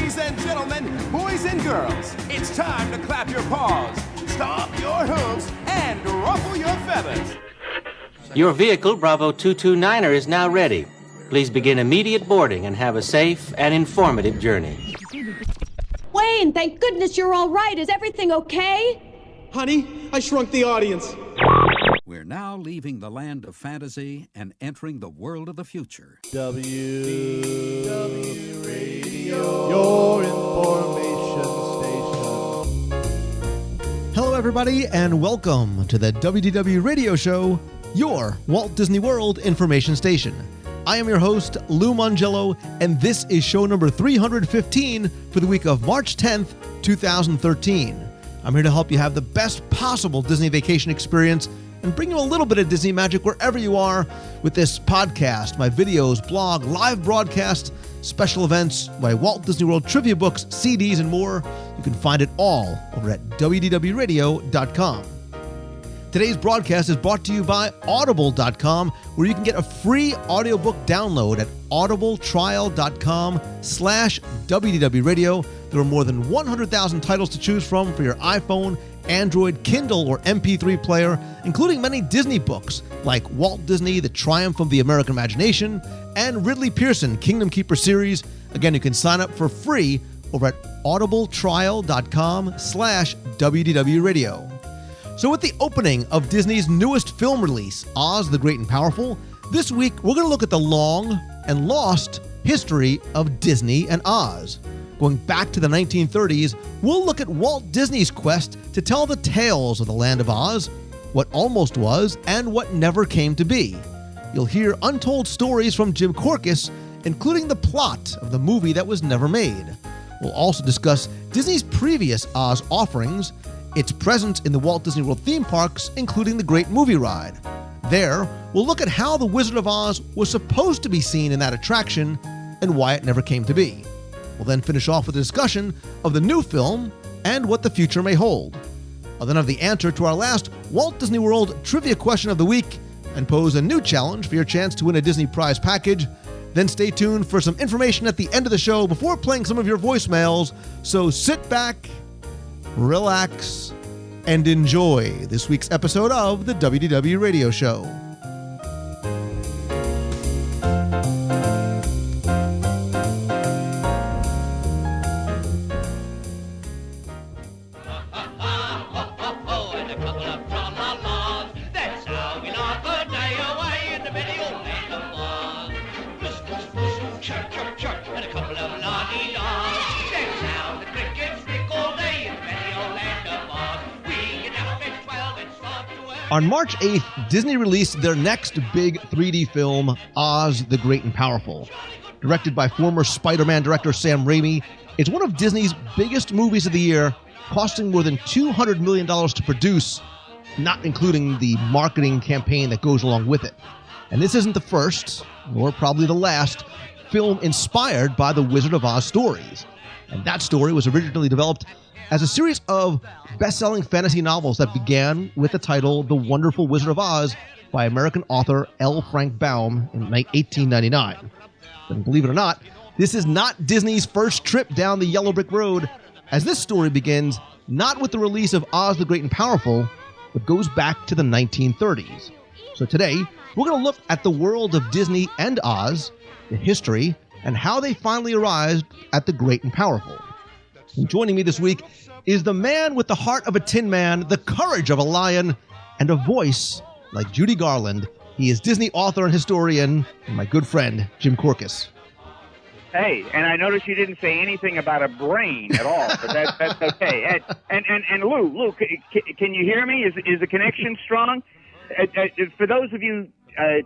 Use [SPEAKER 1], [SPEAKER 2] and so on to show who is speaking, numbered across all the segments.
[SPEAKER 1] Ladies and gentlemen, boys and girls, it's time to clap your paws, stomp your hooves, and ruffle your feathers.
[SPEAKER 2] Your vehicle, Bravo 229er, is now ready. Please begin immediate boarding and have a safe and informative journey.
[SPEAKER 3] Wayne, thank goodness you're all right. Is everything okay?
[SPEAKER 4] Honey, I shrunk the audience.
[SPEAKER 5] We're now leaving the land of fantasy and entering the world of the future.
[SPEAKER 6] WDW Radio, your information station.
[SPEAKER 7] Hello, everybody, and welcome to the WDW Radio Show, your Walt Disney World information station. I am your host, Lou Mongello, and this is show number 315 for the week of March 10th, 2013. I'm here to help you have the best possible Disney vacation experience and bring you a little bit of Disney magic wherever you are with this podcast, my videos, blog, live broadcast, special events, my Walt Disney World trivia books, CDs, and more. You can find it all over at WDWRadio.com. Today's broadcast is brought to you by Audible.com, where you can get a free audiobook download at audibletrial.com/WDWRadio. There are more than 100,000 titles to choose from for your iPhone, Android, Kindle, or MP3 player, including many Disney books like Walt Disney, The Triumph of the American Imagination, and Ridley Pearson, Kingdom Keeper series. Again, you can sign up for free over at audibletrial.com/WDWRadio. So with the opening of Disney's newest film release, Oz the Great and Powerful, this week we're going to look at the long and lost history of Disney and Oz. Going back to the 1930s, we'll look at Walt Disney's quest to tell the tales of the Land of Oz, what almost was and what never came to be. You'll hear untold stories from Jim Korkis, including the plot of the movie that was never made. We'll also discuss Disney's previous Oz offerings, its presence in the Walt Disney World theme parks, including the Great Movie Ride. There, we'll look at how the Wizard of Oz was supposed to be seen in that attraction and why it never came to be. We'll then finish off with a discussion of the new film and what the future may hold. I'll then have the answer to our last Walt Disney World trivia question of the week and pose a new challenge for your chance to win a Disney prize package. Then stay tuned for some information at the end of the show before playing some of your voicemails. So sit back, relax, and enjoy this week's episode of the WDW Radio Show. On March 8th, Disney released their next big 3D film, Oz the Great and Powerful. Directed by former Spider-Man director Sam Raimi, it's one of Disney's biggest movies of the year, costing more than $200 million to produce, not including the marketing campaign that goes along with it. And this isn't the first, nor probably the last, film inspired by the Wizard of Oz stories. And that story was originally developed as a series of best-selling fantasy novels that began with the title The Wonderful Wizard of Oz by American author L. Frank Baum in 1899. And believe it or not, this is not Disney's first trip down the yellow brick road, as this story begins not with the release of Oz the Great and Powerful, but goes back to the 1930s. So today, we're going to look at the world of Disney and Oz, the history, and how they finally arrived at the Great and Powerful. And joining me this week is the man with the heart of a tin man, the courage of a lion, and a voice like Judy Garland. He is Disney author and historian, and my good friend, Jim Korkis.
[SPEAKER 8] Hey, and I noticed you didn't say anything about a brain at all, but that's okay. And Lou, can you hear me? Is the connection strong? For those of you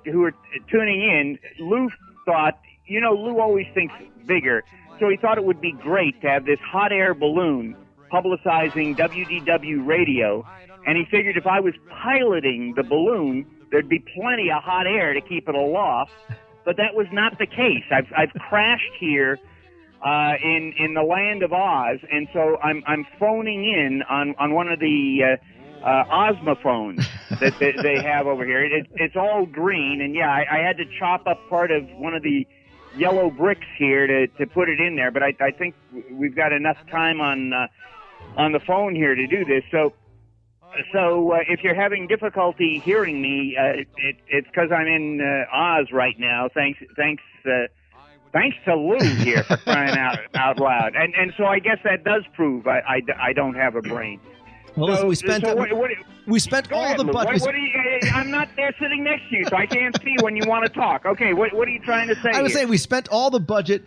[SPEAKER 8] who are tuning in, Lou thought, Lou always thinks bigger. So he thought it would be great to have this hot air balloon publicizing WDW radio, and he figured if I was piloting the balloon, there'd be plenty of hot air to keep it aloft, but that was not the case. I've crashed here in the land of Oz, and so I'm phoning in on one of the Ozma phones that they have over here. It's all green, and yeah, I had to chop up part of one of the yellow bricks here to put it in there, but I think we've got enough time on the phone here to do this. So if you're having difficulty hearing me, it's because I'm in Oz right now. Thanks to Lou here for crying out loud. And so I guess that does prove I don't have a brain.
[SPEAKER 7] Well, listen, we spent
[SPEAKER 8] Go
[SPEAKER 7] all
[SPEAKER 8] ahead,
[SPEAKER 7] the
[SPEAKER 8] Lou.
[SPEAKER 7] budget.
[SPEAKER 8] I'm not there sitting next to you, so I can't see when you want to talk. Okay, what are you trying to say?
[SPEAKER 7] I would
[SPEAKER 8] here?
[SPEAKER 7] say we spent all the budget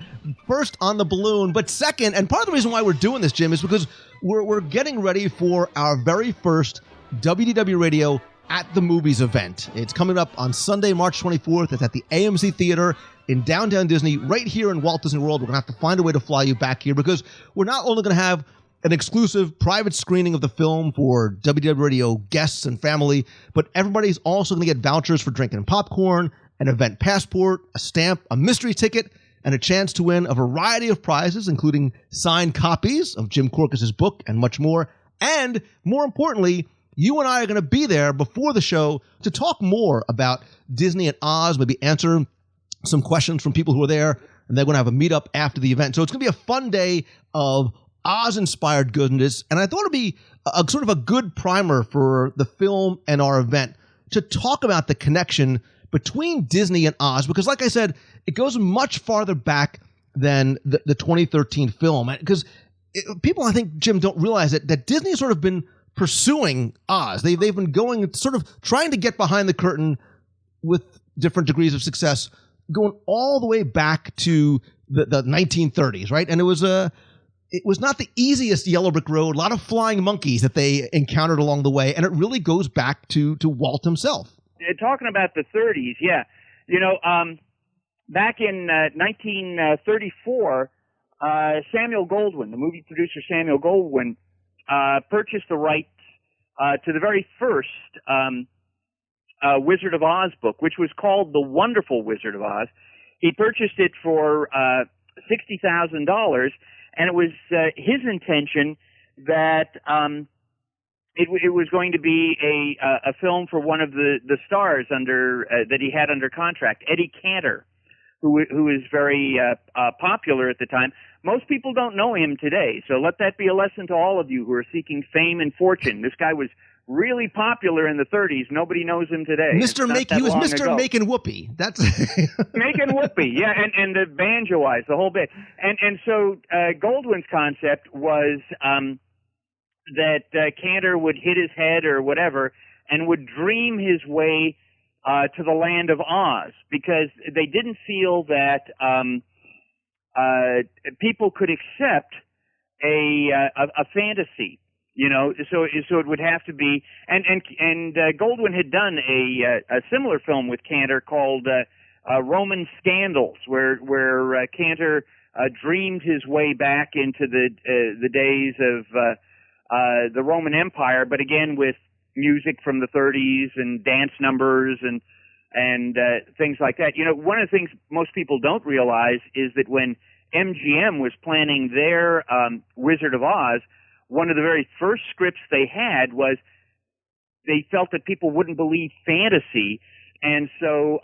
[SPEAKER 7] first on the balloon, but second, and part of the reason why we're doing this, Jim, is because we're getting ready for our very first WDW Radio at the Movies event. It's coming up on Sunday, March 24th. It's at the AMC Theater in downtown Disney, right here in Walt Disney World. We're going to have to find a way to fly you back here because we're not only going to have an exclusive private screening of the film for WDW Radio guests and family, but everybody's also going to get vouchers for drinking and popcorn, an event passport, a stamp, a mystery ticket, and a chance to win a variety of prizes, including signed copies of Jim Corcus's book and much more. And more importantly, you and I are going to be there before the show to talk more about Disney and Oz, maybe answer some questions from people who are there, and they're going to have a meetup after the event. So it's going to be a fun day of Oz-inspired goodness, and I thought it'd be a sort of a good primer for the film and our event to talk about the connection between Disney and Oz, because like I said, it goes much farther back than the 2013 film. Because people, I think, Jim, don't realize that Disney has sort of been pursuing Oz. They've been going, sort of trying to get behind the curtain with different degrees of success, going all the way back to the 1930s, right? And it was not the easiest yellow brick road, a lot of flying monkeys that they encountered along the way, and it really goes back to Walt himself.
[SPEAKER 8] Talking about the 30s, yeah. Back in 1934, Samuel Goldwyn, the movie producer Samuel Goldwyn, purchased the rights to the very first Wizard of Oz book, which was called The Wonderful Wizard of Oz. He purchased it for $60,000, and it was his intention that it was going to be a film for one of the stars that he had under contract, Eddie Cantor, who is very popular at the time. Most people don't know him today, so let that be a lesson to all of you who are seeking fame and fortune. This guy was really popular in the 30s. Nobody knows him today.
[SPEAKER 7] He was Mr. Making Whoopee. That's
[SPEAKER 8] Making Whoopee, yeah, and the banjo eyes, the whole bit. And so Goldwyn's concept was that Cantor would hit his head or whatever and would dream his way to the land of Oz, because they didn't feel that people could accept a fantasy. So it would have to be, and Goldwyn had done a similar film with Cantor called Roman Scandals, where Cantor dreamed his way back into the days of the Roman Empire, but again with music from the 30s and dance numbers and things like that. One of the things most people don't realize is that when MGM was planning their Wizard of Oz, one of the very first scripts they had was they felt that people wouldn't believe fantasy, and so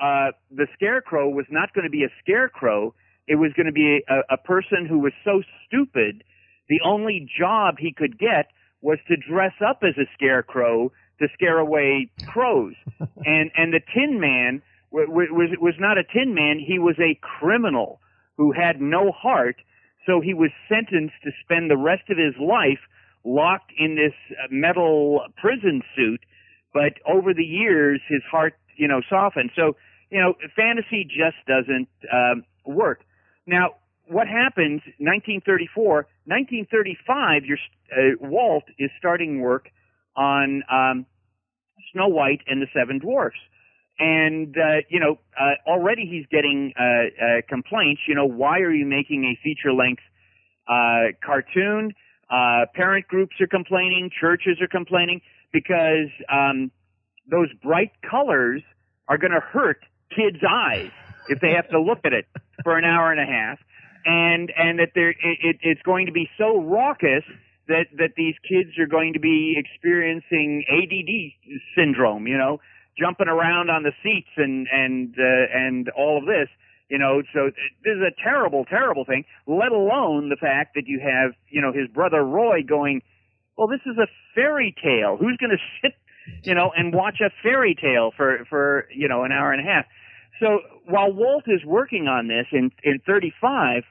[SPEAKER 8] the Scarecrow was not going to be a scarecrow. It was going to be a person who was so stupid, the only job he could get was to dress up as a scarecrow to scare away crows. And the Tin Man was not a Tin Man. He was a criminal who had no heart, so he was sentenced to spend the rest of his life locked in this metal prison suit. But over the years, his heart, softened. So, fantasy just doesn't work. Now, what happens, 1934, 1935, Walt is starting work on Snow White and the Seven Dwarfs. And, already he's getting complaints. Why are you making a feature-length cartoon? Parent groups are complaining. Churches are complaining because those bright colors are going to hurt kids' eyes if they have to look at it for an hour and a half. And that it's going to be so raucous that these kids are going to be experiencing ADD syndrome, jumping around on the seats and all of this. So this is a terrible, terrible thing, let alone the fact that you have, his brother Roy going, well, this is a fairy tale. Who's going to sit, and watch a fairy tale for an hour and a half? So while Walt is working on this in 35,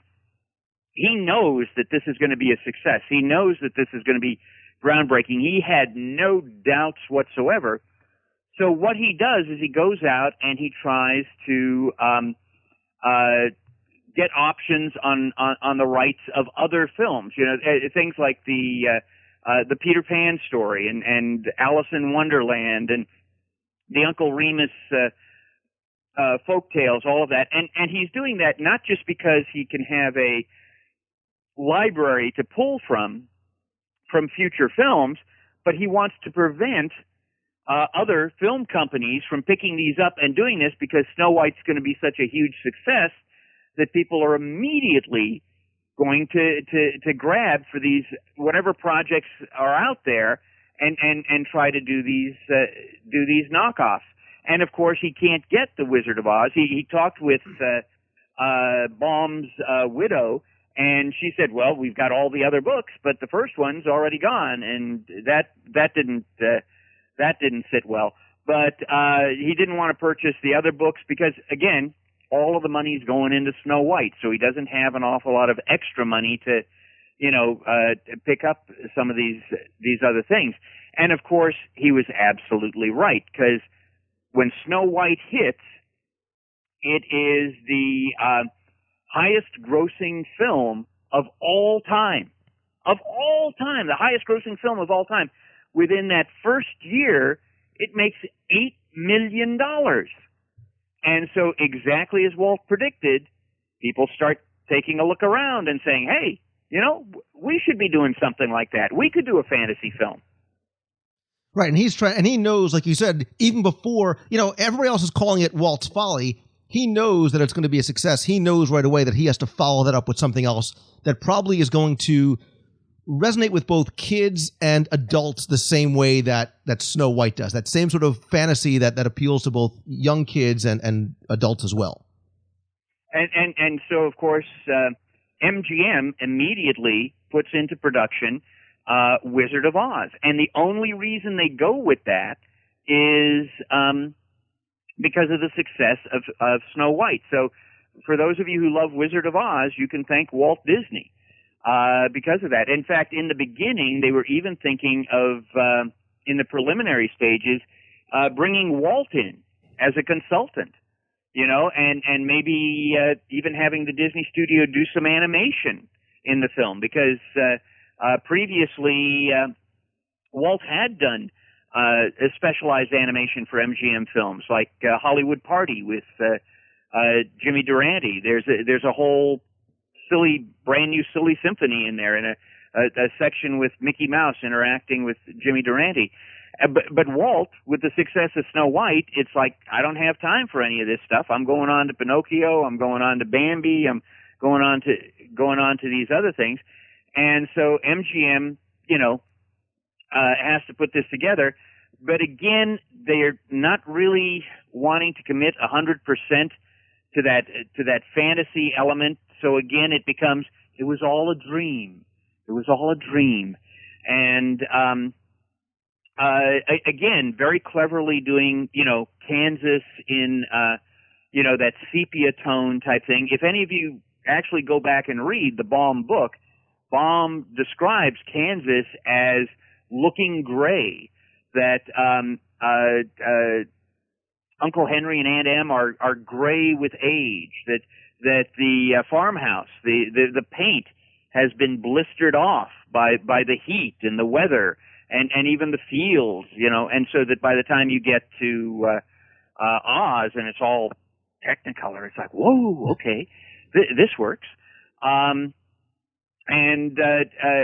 [SPEAKER 8] he knows that this is going to be a success. He knows that this is going to be groundbreaking. He had no doubts whatsoever. So what he does is he goes out and he tries to get options on the rights of other films. Things like the Peter Pan story and Alice in Wonderland and the Uncle Remus folk tales, all of that. And he's doing that not just because he can have a library to pull from future films, but he wants to prevent other film companies from picking these up and doing this, because Snow White's going to be such a huge success that people are immediately going to grab for these whatever projects are out there and try to do these knockoffs. And of course, he can't get the Wizard of Oz. He talked with Baum's widow, and she said, "Well, we've got all the other books, but the first one's already gone," and that didn't sit well. But he didn't want to purchase the other books because, again, all of the money's going into Snow White, so he doesn't have an awful lot of extra money to, pick up some of these other things. And of course, he was absolutely right, because when Snow White hits, it is the highest grossing film of all time. Of all time, the highest grossing film of all time. Within that first year, it makes $8 million. And so exactly as Walt predicted, people start taking a look around and saying, hey, we should be doing something like that. We could do a fantasy film.
[SPEAKER 7] Right, and he knows, like you said, even before, everybody else is calling it Walt's Folly. He knows that it's going to be a success. He knows right away that he has to follow that up with something else that probably is going to resonate with both kids and adults the same way that Snow White does. That same sort of fantasy that appeals to both young kids and adults as well.
[SPEAKER 8] And so, of course, MGM immediately puts into production Wizard of Oz. And the only reason they go with that is because of the success of Snow White. So for those of you who love Wizard of Oz, you can thank Walt Disney because of that. In fact, in the beginning, they were even thinking of, in the preliminary stages, bringing Walt in as a consultant, and maybe even having the Disney studio do some animation in the film, because previously Walt had done a specialized animation for MGM films, like Hollywood Party with Jimmy Durante. There's a whole brand new silly symphony in there, and a section with Mickey Mouse interacting with Jimmy Durante. But Walt, with the success of Snow White, it's like, I don't have time for any of this stuff. I'm going on to Pinocchio. I'm going on to Bambi. I'm going on to these other things. And so MGM, has to put this together. But again, they're not really wanting to commit 100% to that fantasy element. So again, it becomes, it was all a dream. It was all a dream. And again, very cleverly doing, Kansas in, that sepia tone type thing. If any of you actually go back and read the Baum book, Baum describes Kansas as looking gray, that Uncle Henry and Aunt Em are gray with age, that the farmhouse, the paint has been blistered off by the heat and the weather, and even the fields, and so that by the time you get to Oz and it's all Technicolor, it's like, whoa, okay, this works.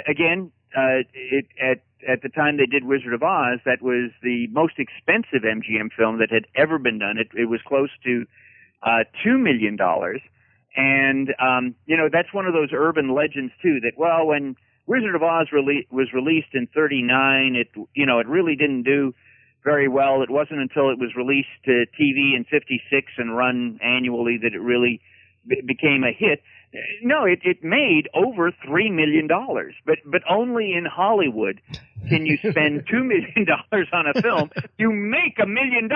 [SPEAKER 8] Again, at the time they did Wizard of Oz, that was the most expensive MGM film that had ever been done. It was close to $2 million. And, that's one of those urban legends, too, that, well, when Wizard of Oz was released in 1939, it really didn't do very well. It wasn't until it was released to TV in 1956 and run annually that it really became a hit. No, it made over $3 million, but only in Hollywood can you spend $2 million on a film. You make $1 million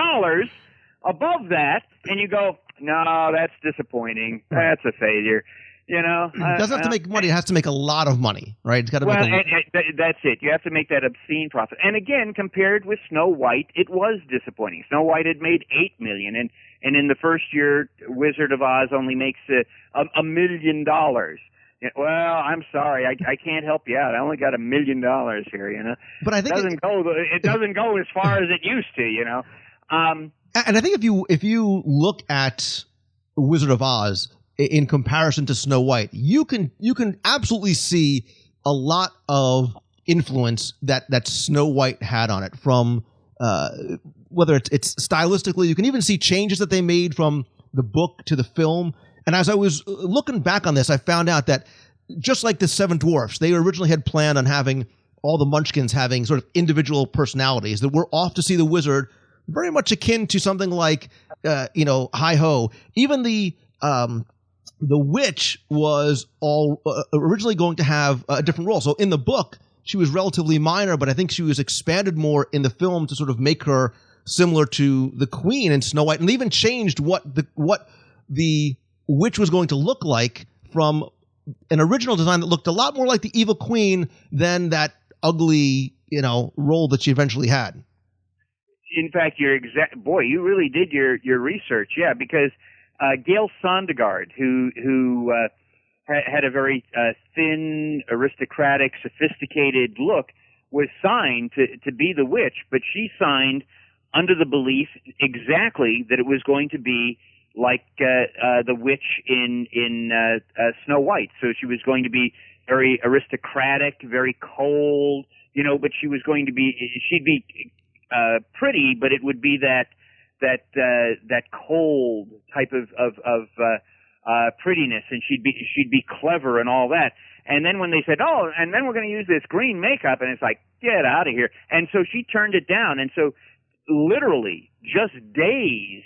[SPEAKER 8] above that, and you go, no, that's disappointing. That's a failure. You know,
[SPEAKER 7] it doesn't have to make money. It has to make a lot of money, right? It's got to
[SPEAKER 8] that's it. You have to make that obscene profit. And again, compared with Snow White, it was disappointing. Snow White had made $8 million, and in the first year, Wizard of Oz only makes $1 million. Well, I'm sorry, I can't help you out. I only got $1 million here. You know,
[SPEAKER 7] but I think
[SPEAKER 8] it doesn't go as far as it used to. You know,
[SPEAKER 7] and I think if you look at Wizard of Oz in comparison to Snow White, you can absolutely see a lot of influence that Snow White had on it, from whether it's stylistically. You can even see changes that they made from the book to the film. And as I was looking back on this, I found out that just like the Seven Dwarfs, they originally had planned on having all the Munchkins having sort of individual personalities that were off to see the wizard, very much akin to something like Hi-Ho. Even the witch was all originally going to have a different role. So in the book, she was relatively minor, but I think she was expanded more in the film to sort of make her similar to the Queen in Snow White, and they even changed what the witch was going to look like from an original design that looked a lot more like the evil Queen than that ugly, role that she eventually had.
[SPEAKER 8] In fact, you really did your research, yeah, because Gail Sondergaard, who had a very thin, aristocratic, sophisticated look, was signed to be the witch, but she signed under the belief exactly that it was going to be like the witch in Snow White. So she was going to be very aristocratic, very cold, but she'd be pretty, but it would be that cold type of prettiness, and she'd be clever and all that. And then when they said, oh, and then we're going to use this green makeup, and it's like, get out of here. And so she turned it down. And so literally just days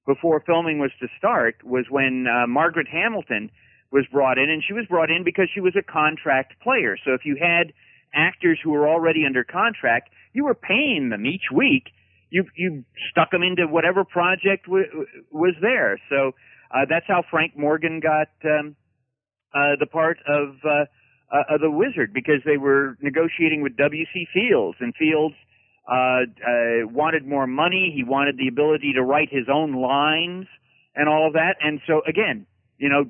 [SPEAKER 8] before filming was to start was when Margaret Hamilton was brought in, and she was brought in because she was a contract player. So if you had actors who were already under contract, you were paying them each week. You stuck them into whatever project was there. So that's how Frank Morgan got the part of the Wizard, because they were negotiating with W.C. Fields, and Fields wanted more money. He wanted the ability to write his own lines and all of that. And so again,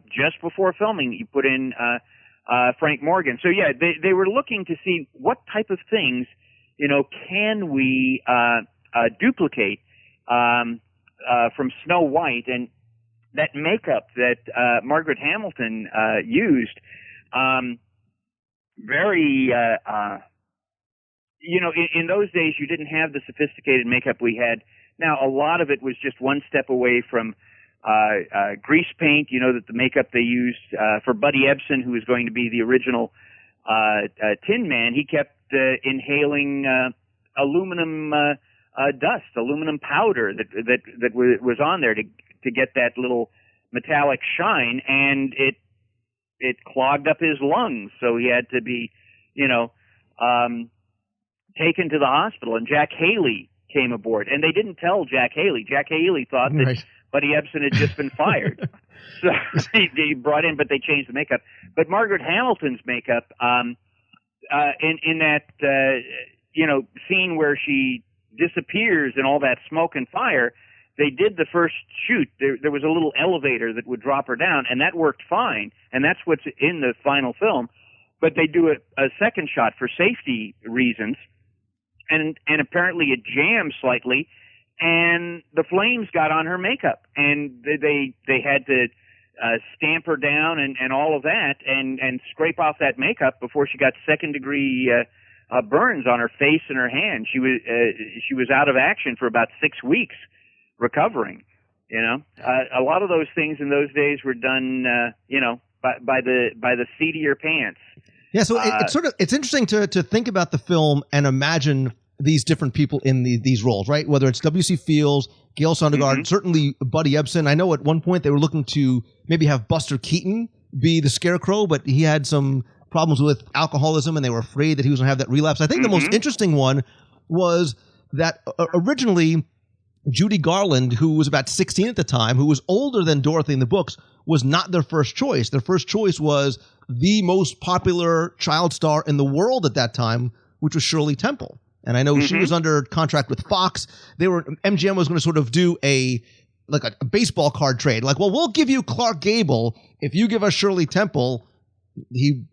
[SPEAKER 8] just before filming, you put in Frank Morgan. So yeah, they were looking to see what type of things can we duplicate from Snow White, and that makeup that Margaret Hamilton used, very in those days you didn't have the sophisticated makeup we had now. A lot of it was just one step away from grease paint. That the makeup they used for Buddy Ebsen, who was going to be the original Tin Man, he kept inhaling aluminum dust, aluminum powder that was on there to get that little metallic shine, and it clogged up his lungs, so he had to be taken to the hospital. And Jack Haley came aboard, and they didn't tell Jack Haley. Jack Haley thought that Buddy Ebsen had just been fired. So they brought in, but they changed the makeup. But Margaret Hamilton's makeup, in that scene where she disappears in all that smoke and fire, they did the first shoot. There was a little elevator that would drop her down, and that worked fine, and that's what's in the final film. But they do a second shot for safety reasons, and apparently it jammed slightly, and the flames got on her makeup, and they had to stamp her down and all of that, and scrape off that makeup before she got second degree burns on her face and her hand. She was out of action for about 6 weeks, recovering. A lot of those things in those days were done, by the seat of your pants.
[SPEAKER 7] Yeah, so it's interesting to think about the film and imagine these different people in these roles, right? Whether it's W.C. Fields, Gail Sondergaard, certainly Buddy Ebsen. I know at one point they were looking to maybe have Buster Keaton be the Scarecrow, but he had some problems with alcoholism, and they were afraid that he was going to have that relapse. I think the most interesting one was that originally Judy Garland, who was about 16 at the time, who was older than Dorothy in the books, was not their first choice. Their first choice was the most popular child star in the world at that time, which was Shirley Temple. And I know she was under contract with Fox. MGM was going to sort of do a baseball card trade. Like, well, we'll give you Clark Gable if you give us Shirley Temple. He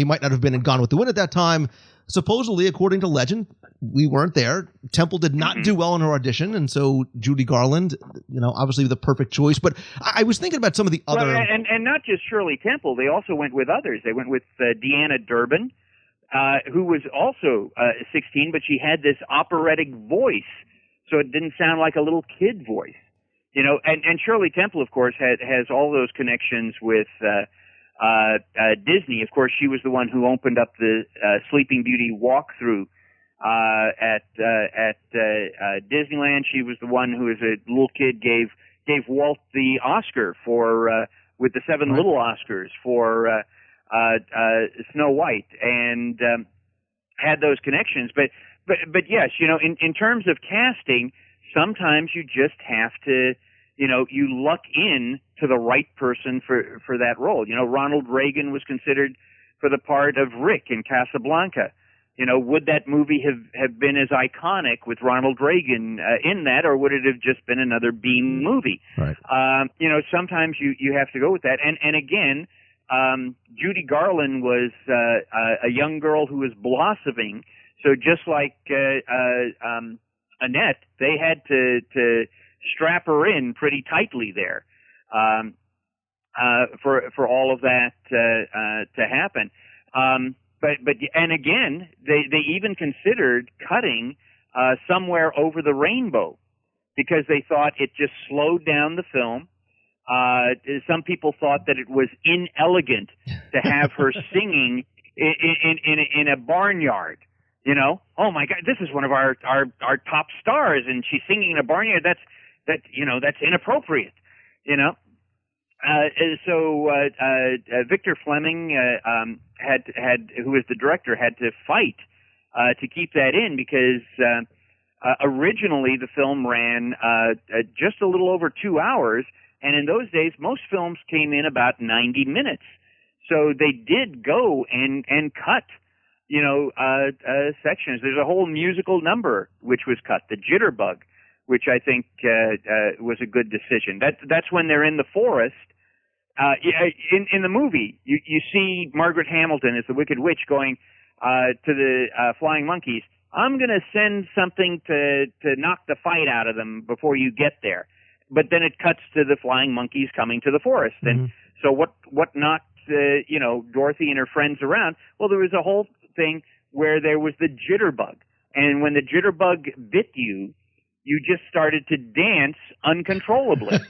[SPEAKER 7] might not have been in Gone with the Wind at that time. Supposedly, according to legend, we weren't there. Temple did not do well in her audition, and so Judy Garland, obviously the perfect choice. But I was thinking about some of the other...
[SPEAKER 8] Well, and not just Shirley Temple. They also went with others. They went with Deanna Durbin, who was also 16, but she had this operatic voice, so it didn't sound like a little kid voice. And Shirley Temple, of course, has all those connections with... Disney. Of course, she was the one who opened up the Sleeping Beauty walkthrough at Disneyland. She was the one who, as a little kid, gave Walt the Oscar for with the 7 Little Oscars for Snow White, and had those connections. But yes, in terms of casting, sometimes you just have to. You luck in to the right person for that role. Ronald Reagan was considered for the part of Rick in Casablanca. Would that movie have been as iconic with Ronald Reagan in that, or would it have just been another Beam movie?
[SPEAKER 7] Right.
[SPEAKER 8] Sometimes you have to go with that. And again, Judy Garland was a young girl who was blossoming. So just like Annette, they had to strap her in pretty tightly there for all of that to happen. But again, they even considered cutting Somewhere Over the Rainbow because they thought it just slowed down the film. Some people thought that it was inelegant to have her singing in a barnyard. Oh my God, this is one of our top stars, and she's singing in a barnyard. That's inappropriate, So Victor Fleming who was the director, had to fight to keep that in because originally the film ran just a little over 2 hours, and in those days most films came in about 90 minutes. So they did go and cut sections. There's a whole musical number which was cut, the Jitterbug, which I think was a good decision. That's when they're in the forest. In the movie, you see Margaret Hamilton as the Wicked Witch going to the flying monkeys. I'm going to send something to knock the fight out of them before you get there. But then it cuts to the flying monkeys coming to the forest. And so what knocked Dorothy and her friends around? Well, there was a whole thing where there was the jitterbug. And when the jitterbug bit you, you just started to dance uncontrollably.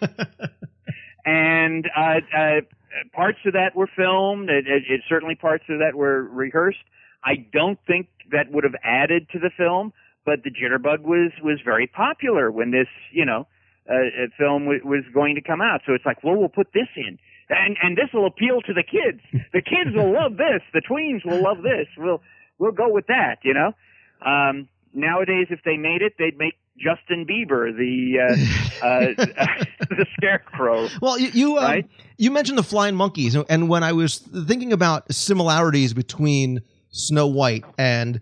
[SPEAKER 8] And parts of that were filmed. Certainly parts of that were rehearsed. I don't think that would have added to the film, but the jitterbug was very popular when this, film was going to come out. So it's like, well, we'll put this in. And this will appeal to the kids. The kids will love this. The tweens will love this. We'll go with that, Nowadays, if they made it, they'd make Justin Bieber the Scarecrow.
[SPEAKER 7] Well, you mentioned the flying monkeys, and when I was thinking about similarities between Snow White and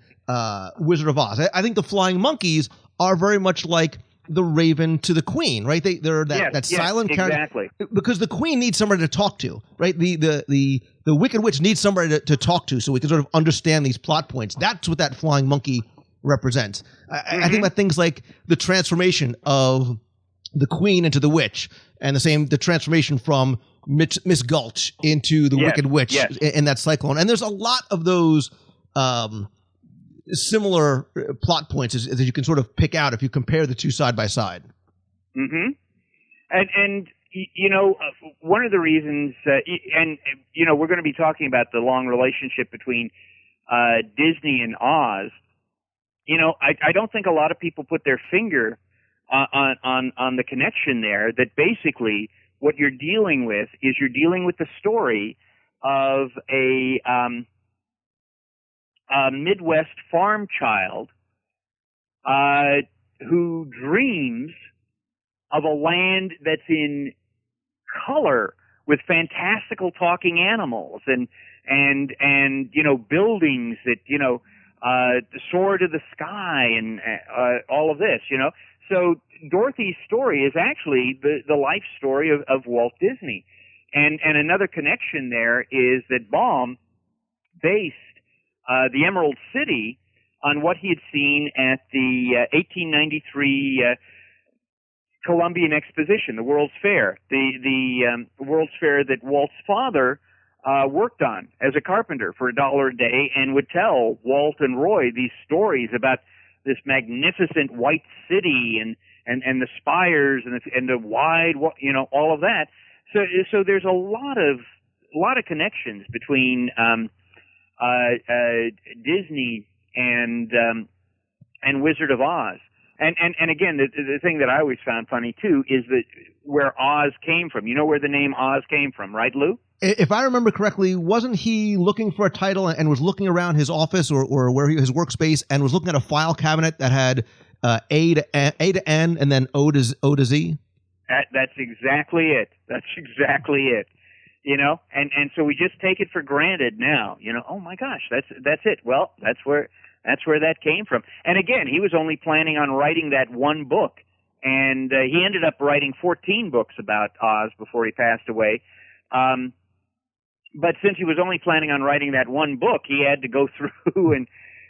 [SPEAKER 7] Wizard of Oz, I think the flying monkeys are very much like the Raven to the Queen, right? They're that silent character.
[SPEAKER 8] Exactly.
[SPEAKER 7] Because the Queen needs somebody to talk to, right? The Wicked Witch needs somebody to talk to, so we can sort of understand these plot points. That's what that flying monkey represents. I think about things like the transformation of the Queen into the Witch, and the transformation from Miss Gulch into the Wicked Witch in that cyclone. And there's a lot of those similar plot points as you can sort of pick out if you compare the two side by side.
[SPEAKER 8] Mm-hmm. And one of the reasons, we're going to be talking about the long relationship between Disney and Oz. I don't think a lot of people put their finger on the connection there. That basically what you're dealing with is the story of a Midwest farm child who dreams of a land that's in color with fantastical talking animals and buildings that soar to the sky and all of this. So Dorothy's story is actually the life story of Walt Disney, and another connection there is that Baum based the Emerald City on what he had seen at the 1893 Columbian Exposition, the World's Fair, the World's Fair that Walt's father worked on as a carpenter for $1 a day, and would tell Walt and Roy these stories about this magnificent white city and the spires and the wide, all of that. So there's a lot of connections between Disney and Wizard of Oz. And again, the thing that I always found funny too is that where Oz came from. You know where the name Oz came from, right, Lou?
[SPEAKER 7] If I remember correctly, wasn't he looking for a title and was looking around his office or where his workspace and was looking at a file cabinet that had A to N and then O to Z?
[SPEAKER 8] That's exactly it. That's exactly it. And so we just take it for granted now. Oh my gosh, that's it. Well, that's where that came from. And again, he was only planning on writing that one book, and he ended up writing 14 books about Oz before he passed away. But since he was only planning on writing that one book, he had to go through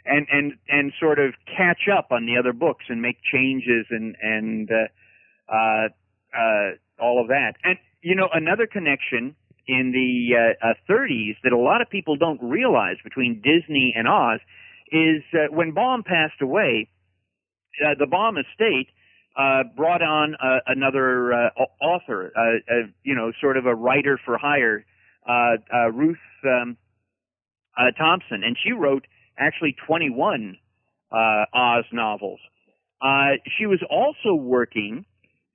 [SPEAKER 8] and sort of catch up on the other books and make changes and all of that. And another connection in the 30s that a lot of people don't realize between Disney and Oz is when Baum passed away, the Baum estate brought on another author, sort of a writer for hire, Ruth Thompson, and she wrote actually 21 Oz novels. She was also working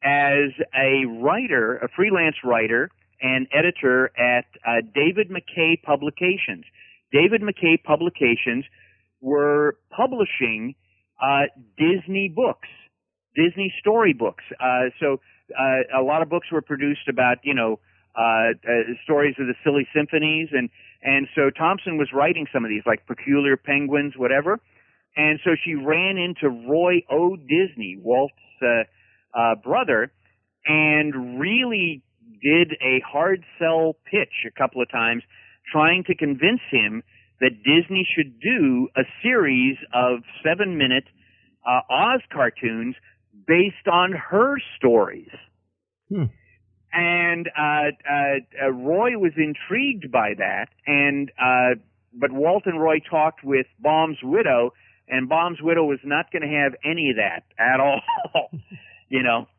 [SPEAKER 8] as a writer, a freelance writer and editor at David McKay Publications. David McKay Publications were publishing Disney books, Disney storybooks. So a lot of books were produced about, stories of the Silly Symphonies, and so Thompson was writing some of these, like Peculiar Penguins, whatever. And so she ran into Roy O. Disney, Walt's brother, and really did a hard sell pitch a couple of times, trying to convince him that Disney should do a series of 7-minute Oz cartoons based on her stories. And Roy was intrigued by that, and but Walt and Roy talked with Baum's widow, and Baum's widow was not going to have any of that at all,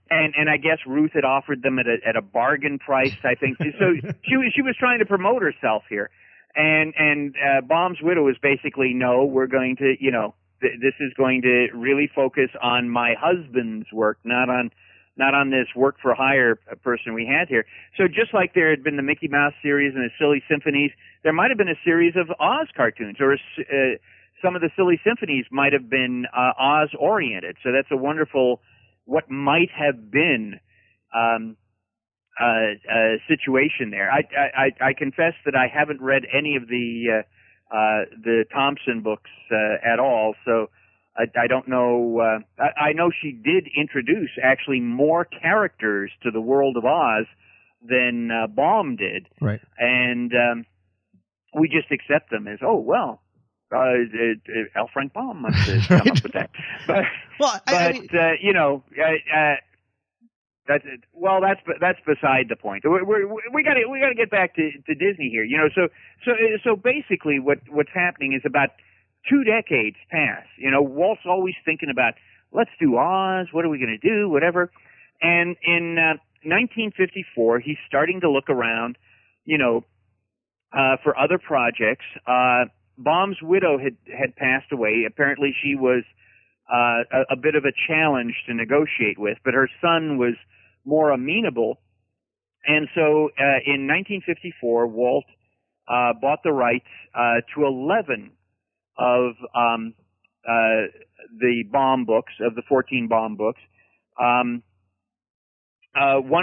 [SPEAKER 8] And I guess Ruth had offered them at a bargain price, I think. So she was trying to promote herself here, and Baum's widow was basically, no, we're going to, this is going to really focus on my husband's work, not on this work for hire person we had here. So just like there had been the Mickey Mouse series and the Silly Symphonies, there might have been a series of Oz cartoons, or some of the Silly Symphonies might have been Oz oriented. So that's a wonderful, what might have been situation there. I confess that I haven't read any of the Thompson books at all, so I don't know. I know she did introduce actually more characters to the world of Oz than Baum did,
[SPEAKER 7] right?
[SPEAKER 8] And we just accept them as, oh well, L. Frank Baum must have come up with that. But, that's beside the point. We got to get back to Disney here. So basically, what's happening is about 2 decades pass. Walt's always thinking about, let's do Oz. What are we going to do? Whatever. And in 1954, he's starting to look around, for other projects. Baum's widow had passed away. Apparently, she was a bit of a challenge to negotiate with. But her son was more amenable, and so in 1954, Walt bought the rights to 11 of the Baum books, of the 14 Baum books. One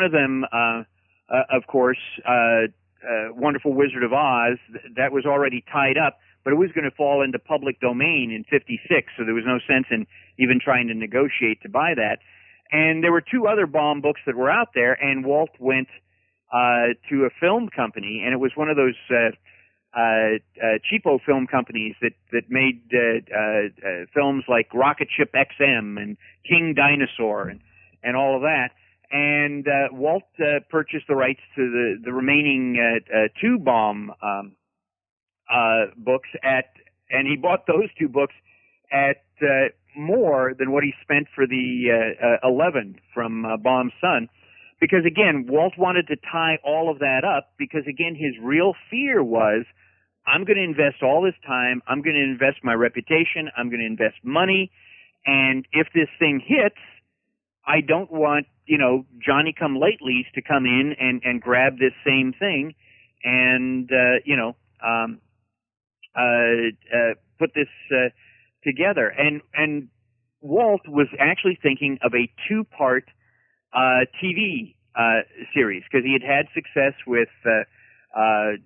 [SPEAKER 8] of them, of course, Wonderful Wizard of Oz, that was already tied up, but it was going to fall into public domain in 56, so there was no sense in even trying to negotiate to buy that. And there were two other Baum books that were out there, and Walt went to a film company, and it was one of those cheapo film companies that made films like Rocket Ship XM and King Dinosaur and all of that. And Walt purchased the rights to the remaining two Baum books and he bought those two books at more than what he spent for the 11 from Baum's son. Because again, Walt wanted to tie all of that up because again, his real fear was, I'm going to invest all this time, I'm going to invest my reputation, I'm going to invest money, and if this thing hits, I don't want, Johnny-come-latelys to come in and grab this same thing and, put this together. And Walt was actually thinking of a two-part TV series because he had success with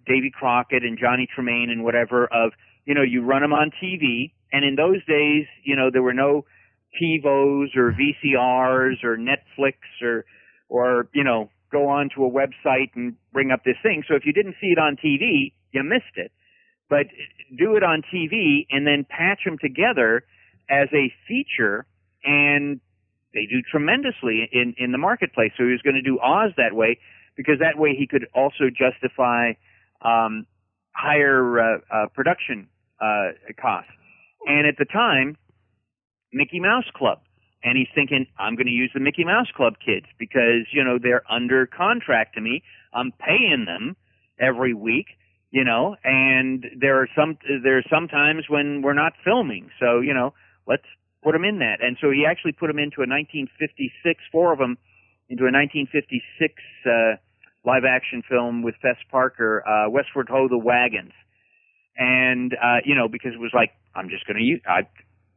[SPEAKER 8] Davy Crockett and Johnny Tremaine and whatever of, you run them on TV. And in those days, there were no TiVos or VCRs or Netflix or go on to a website and bring up this thing. So if you didn't see it on TV, you missed it. But do it on TV and then patch them together as a feature, and they do tremendously in the marketplace. So he was going to do Oz that way because that way he could also justify higher production costs. And at the time, Mickey Mouse Club. And he's thinking, I'm going to use the Mickey Mouse Club kids because, they're under contract to me. I'm paying them every week, and there are some times when we're not filming. So, let's put them in that. And so he actually put them into a 1956, four of them, into a 1956 live action film with Fess Parker, Westward Ho! The Wagons. And, because it was like, I'm just going to use,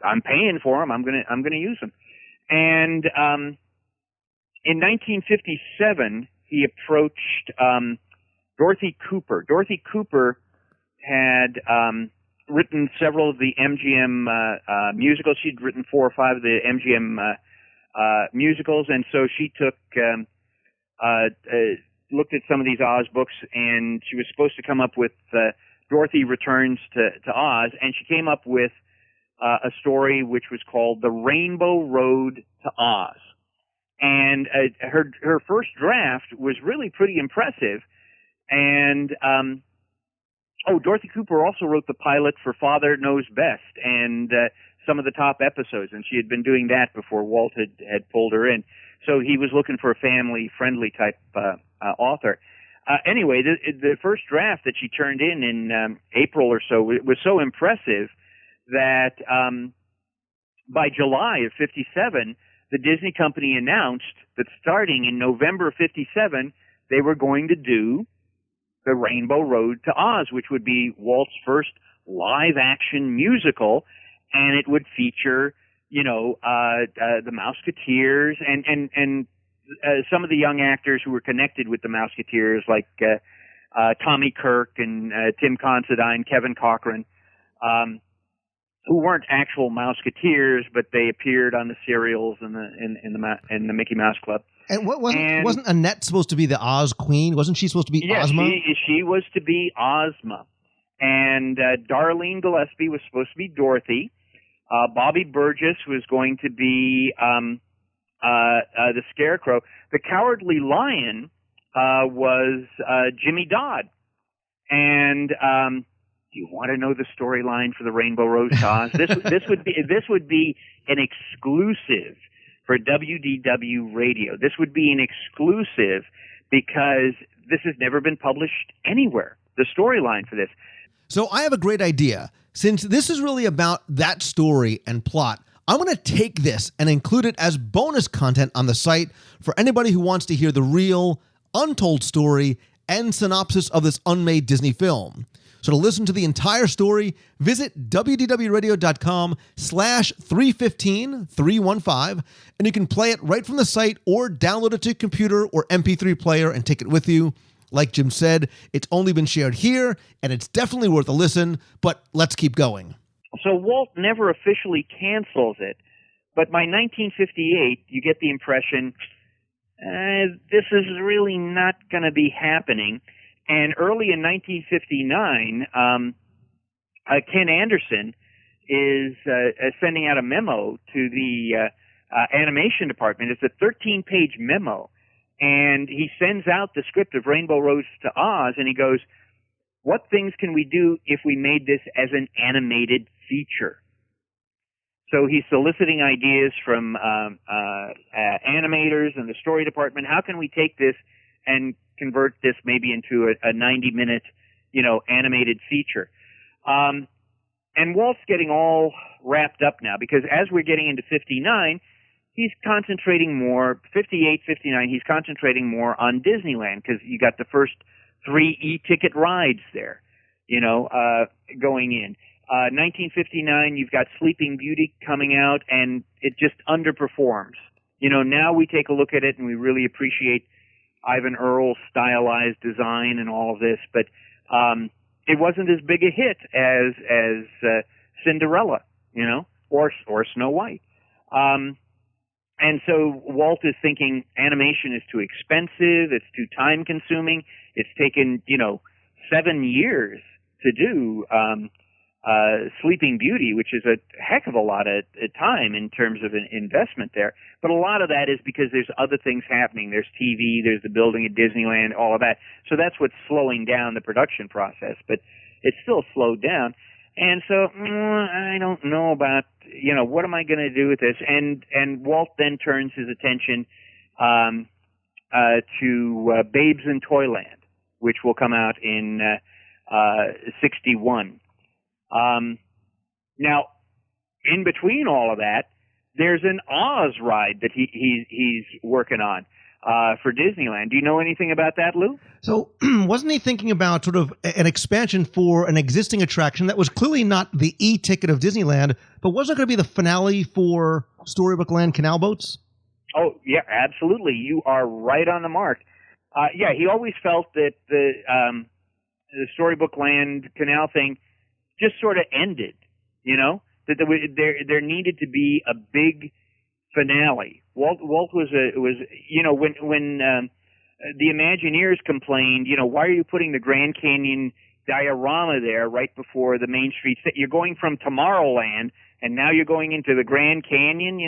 [SPEAKER 8] I'm paying for them. I'm going to use them. And in 1957, he approached Dorothy Cooper. Dorothy Cooper had written several of the MGM musicals. She'd written 4 or 5 of the MGM musicals, and so she took looked at some of these Oz books, and she was supposed to come up with Dorothy Returns to Oz, and she came up with a story which was called The Rainbow Road to Oz. And her first draft was really pretty impressive. And, Dorothy Cooper also wrote the pilot for Father Knows Best and some of the top episodes, and she had been doing that before Walt had pulled her in. So he was looking for a family-friendly type author. Anyway, the first draft that she turned in April or so was so impressive that by July of 57, the Disney company announced that starting in November of 57, they were going to do The Rainbow Road to Oz, which would be Walt's first live-action musical, and it would feature, the Mouseketeers and some of the young actors who were connected with the Mouseketeers, like Tommy Kirk and Tim Considine, Kevin Cochran, who weren't actual Mouseketeers, but they appeared on the serials and in the Mickey Mouse Club.
[SPEAKER 7] And wasn't Annette supposed to be the Oz Queen? Wasn't she supposed to be Ozma?
[SPEAKER 8] She was to be Ozma, and Darlene Gillespie was supposed to be Dorothy. Bobby Burgess was going to be the Scarecrow. The Cowardly Lion was Jimmy Dodd, and do you want to know the storyline for the Rainbow Road to Oz? This would be an exclusive for WDW Radio. This would be an exclusive because this has never been published anywhere. The storyline for this.
[SPEAKER 7] So I have a great idea. Since this is really about that story and plot, I'm going to take this and include it as bonus content on the site for anybody who wants to hear the real, untold story and synopsis of this unmade Disney film. So to listen to the entire story, visit wdwradio.com/315, and you can play it right from the site or download it to your computer or MP3 player and take it with you. Like Jim said, it's only been shared here, and it's definitely worth a listen, but let's keep going.
[SPEAKER 8] So Walt never officially cancels it, but by 1958, you get the impression this is really not going to be happening. And early in 1959, Ken Anderson is sending out a memo to the animation department. It's a 13-page memo, and he sends out the script of Rainbow Road to Oz, and he goes, what things can we do if we made this as an animated feature? So he's soliciting ideas from animators and the story department. How can we take this and convert this maybe into a 90-minute, animated feature? And Walt's getting all wrapped up now because as we're getting into 59, he's concentrating more, 58, 59, he's concentrating more on Disneyland because you got the first 3 e-ticket rides there, going in. 1959, you've got Sleeping Beauty coming out, and it just underperforms. Now we take a look at it, and we really appreciate Ivan Earl's stylized design and all of this, but it wasn't as big a hit as Cinderella, or Snow White. And so Walt is thinking animation is too expensive, it's too time-consuming. It's taken, 7 years to do Sleeping Beauty, which is a heck of a lot of time in terms of an investment there. But a lot of that is because there's other things happening. There's TV, there's the building at Disneyland, all of that. So that's what's slowing down the production process, but it's still slowed down. And so I don't know about, what am I going to do with this? And Walt then turns his attention to Babes in Toyland, which will come out in 61. Now, in between all of that, there's an Oz ride that he's working on for Disneyland. Do you know anything about that, Lou?
[SPEAKER 7] So wasn't he thinking about sort of an expansion for an existing attraction that was clearly not the e-ticket of Disneyland, but wasn't going to be the finale for Storybook Land Canal Boats?
[SPEAKER 8] Oh, yeah, absolutely. You are right on the mark. He always felt that the Storybook Land Canal thing just sort of ended, that there needed to be a big finale. Walt was when the Imagineers complained, why are you putting the Grand Canyon diorama there right before the Main Street? You're going from Tomorrowland and now you're going into the Grand Canyon.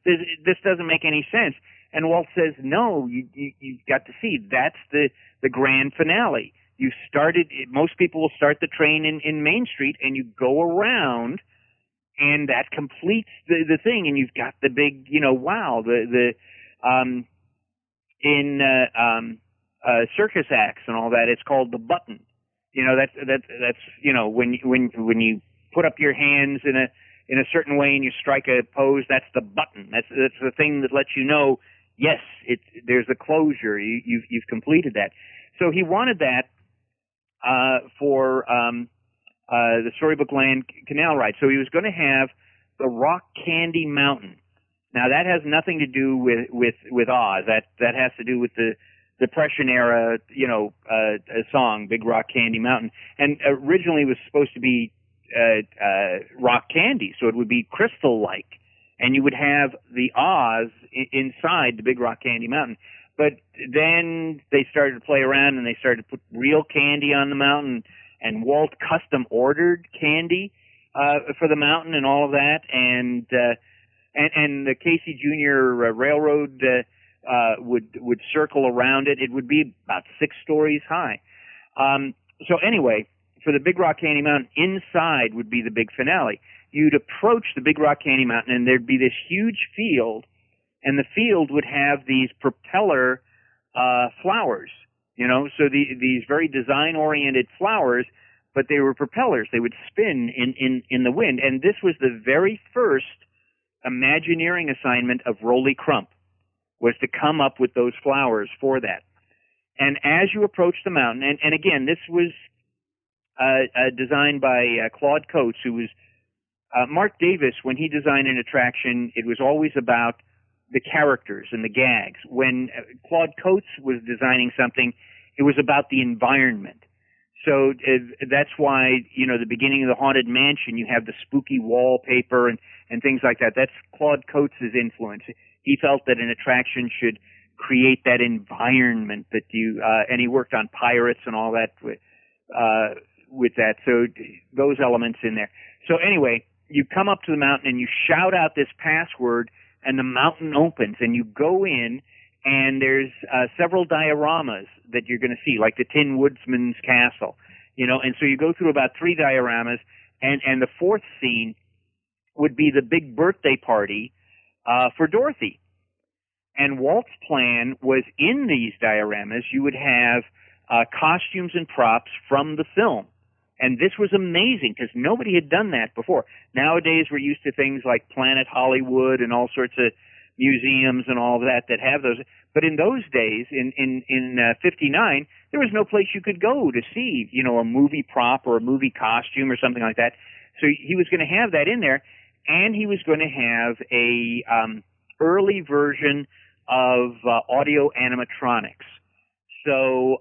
[SPEAKER 8] This doesn't make any sense. And Walt says, no, you've got to see that's the grand finale. You started. Most people will start the train in Main Street, and you go around, and that completes the thing. And you've got the big, wow, in circus acts and all that. It's called the button. That's when you put up your hands in a certain way and you strike a pose. That's the button. That's the thing that lets you know. Yes, there's a closure. You've completed that. So he wanted that. For the Storybook Land Canal ride. So he was going to have the Rock Candy Mountain. Now that has nothing to do with Oz. That has to do with the Depression era, a song, Big Rock Candy Mountain. And originally it was supposed to be rock candy, so it would be crystal-like. And you would have the Oz inside the Big Rock Candy Mountain. But then they started to play around and they started to put real candy on the mountain, and Walt custom ordered candy for the mountain and all of that, and the Casey Jr. Railroad would circle around it. It would be about 6 stories high. So anyway, for the Big Rock Candy Mountain, inside would be the big finale. You'd approach the Big Rock Candy Mountain and there'd be this huge field. And the field would have these propeller flowers, so these very design-oriented flowers, but they were propellers. They would spin in the wind. And this was the very first Imagineering assignment of Rolly Crump was to come up with those flowers for that. And as you approach the mountain, and again, this was designed by Claude Coates, who was Mark Davis. When he designed an attraction, it was always about the characters and the gags. When Claude Coates was designing something, it was about the environment. So that's why, the beginning of the Haunted Mansion, you have the spooky wallpaper and things like that. That's Claude Coates' influence. He felt that an attraction should create that environment that and he worked on Pirates and all that with that. So those elements in there. So anyway, you come up to the mountain and you shout out this password and the mountain opens and you go in and there's several dioramas that you're going to see, like the Tin Woodsman's Castle, and so you go through about 3 dioramas, and the fourth scene would be the big birthday party for Dorothy. And Walt's plan was, in these dioramas, you would have costumes and props from the film. And this was amazing because nobody had done that before. Nowadays, we're used to things like Planet Hollywood and all sorts of museums and all of that have those. But in those days, in 59, there was no place you could go to see, a movie prop or a movie costume or something like that. So he was going to have that in there, and he was going to have a early version of audio animatronics. So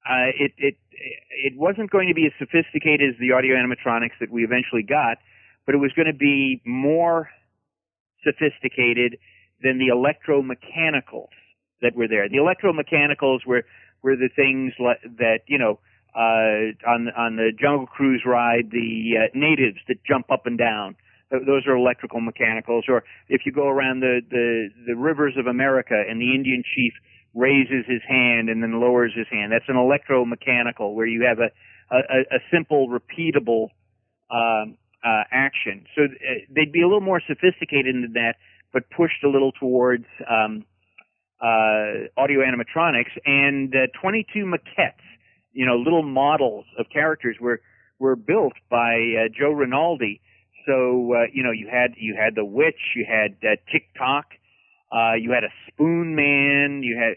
[SPEAKER 8] it wasn't going to be as sophisticated as the audio animatronics that we eventually got, but it was going to be more sophisticated than the electromechanicals that were there. The electromechanicals were the things that, on the Jungle Cruise ride, the natives that jump up and down. Those are electrical mechanicals. Or if you go around the rivers of America and the Indian chief raises his hand and then lowers his hand, that's an electromechanical where you have a simple, repeatable action. So they'd be a little more sophisticated than that, but pushed a little towards audio animatronics. And 22 maquettes, little models of characters were built by Joe Rinaldi. So you had the witch, you had Tick-Tock, you had a Spoon Man, you had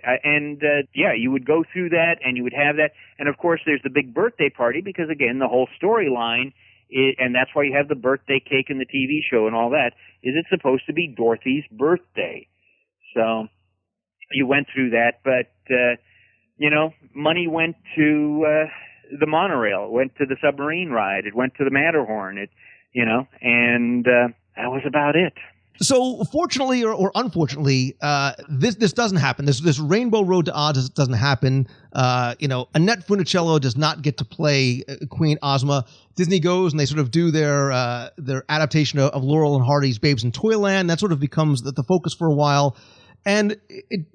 [SPEAKER 8] you would go through that and you would have that. And of course there's the big birthday party, because again the whole storyline, and that's why you have the birthday cake in the TV show and all that, is it's supposed to be Dorothy's birthday. So you went through that, but money went to the monorail, it went to the submarine ride, it went to the Matterhorn, and that was about it.
[SPEAKER 7] So, fortunately or unfortunately, this doesn't happen. This Rainbow Road to Oz doesn't happen. Annette Funicello does not get to play Queen Ozma. Disney goes and they sort of do their adaptation of Laurel and Hardy's Babes in Toyland. That sort of becomes the focus for a while. And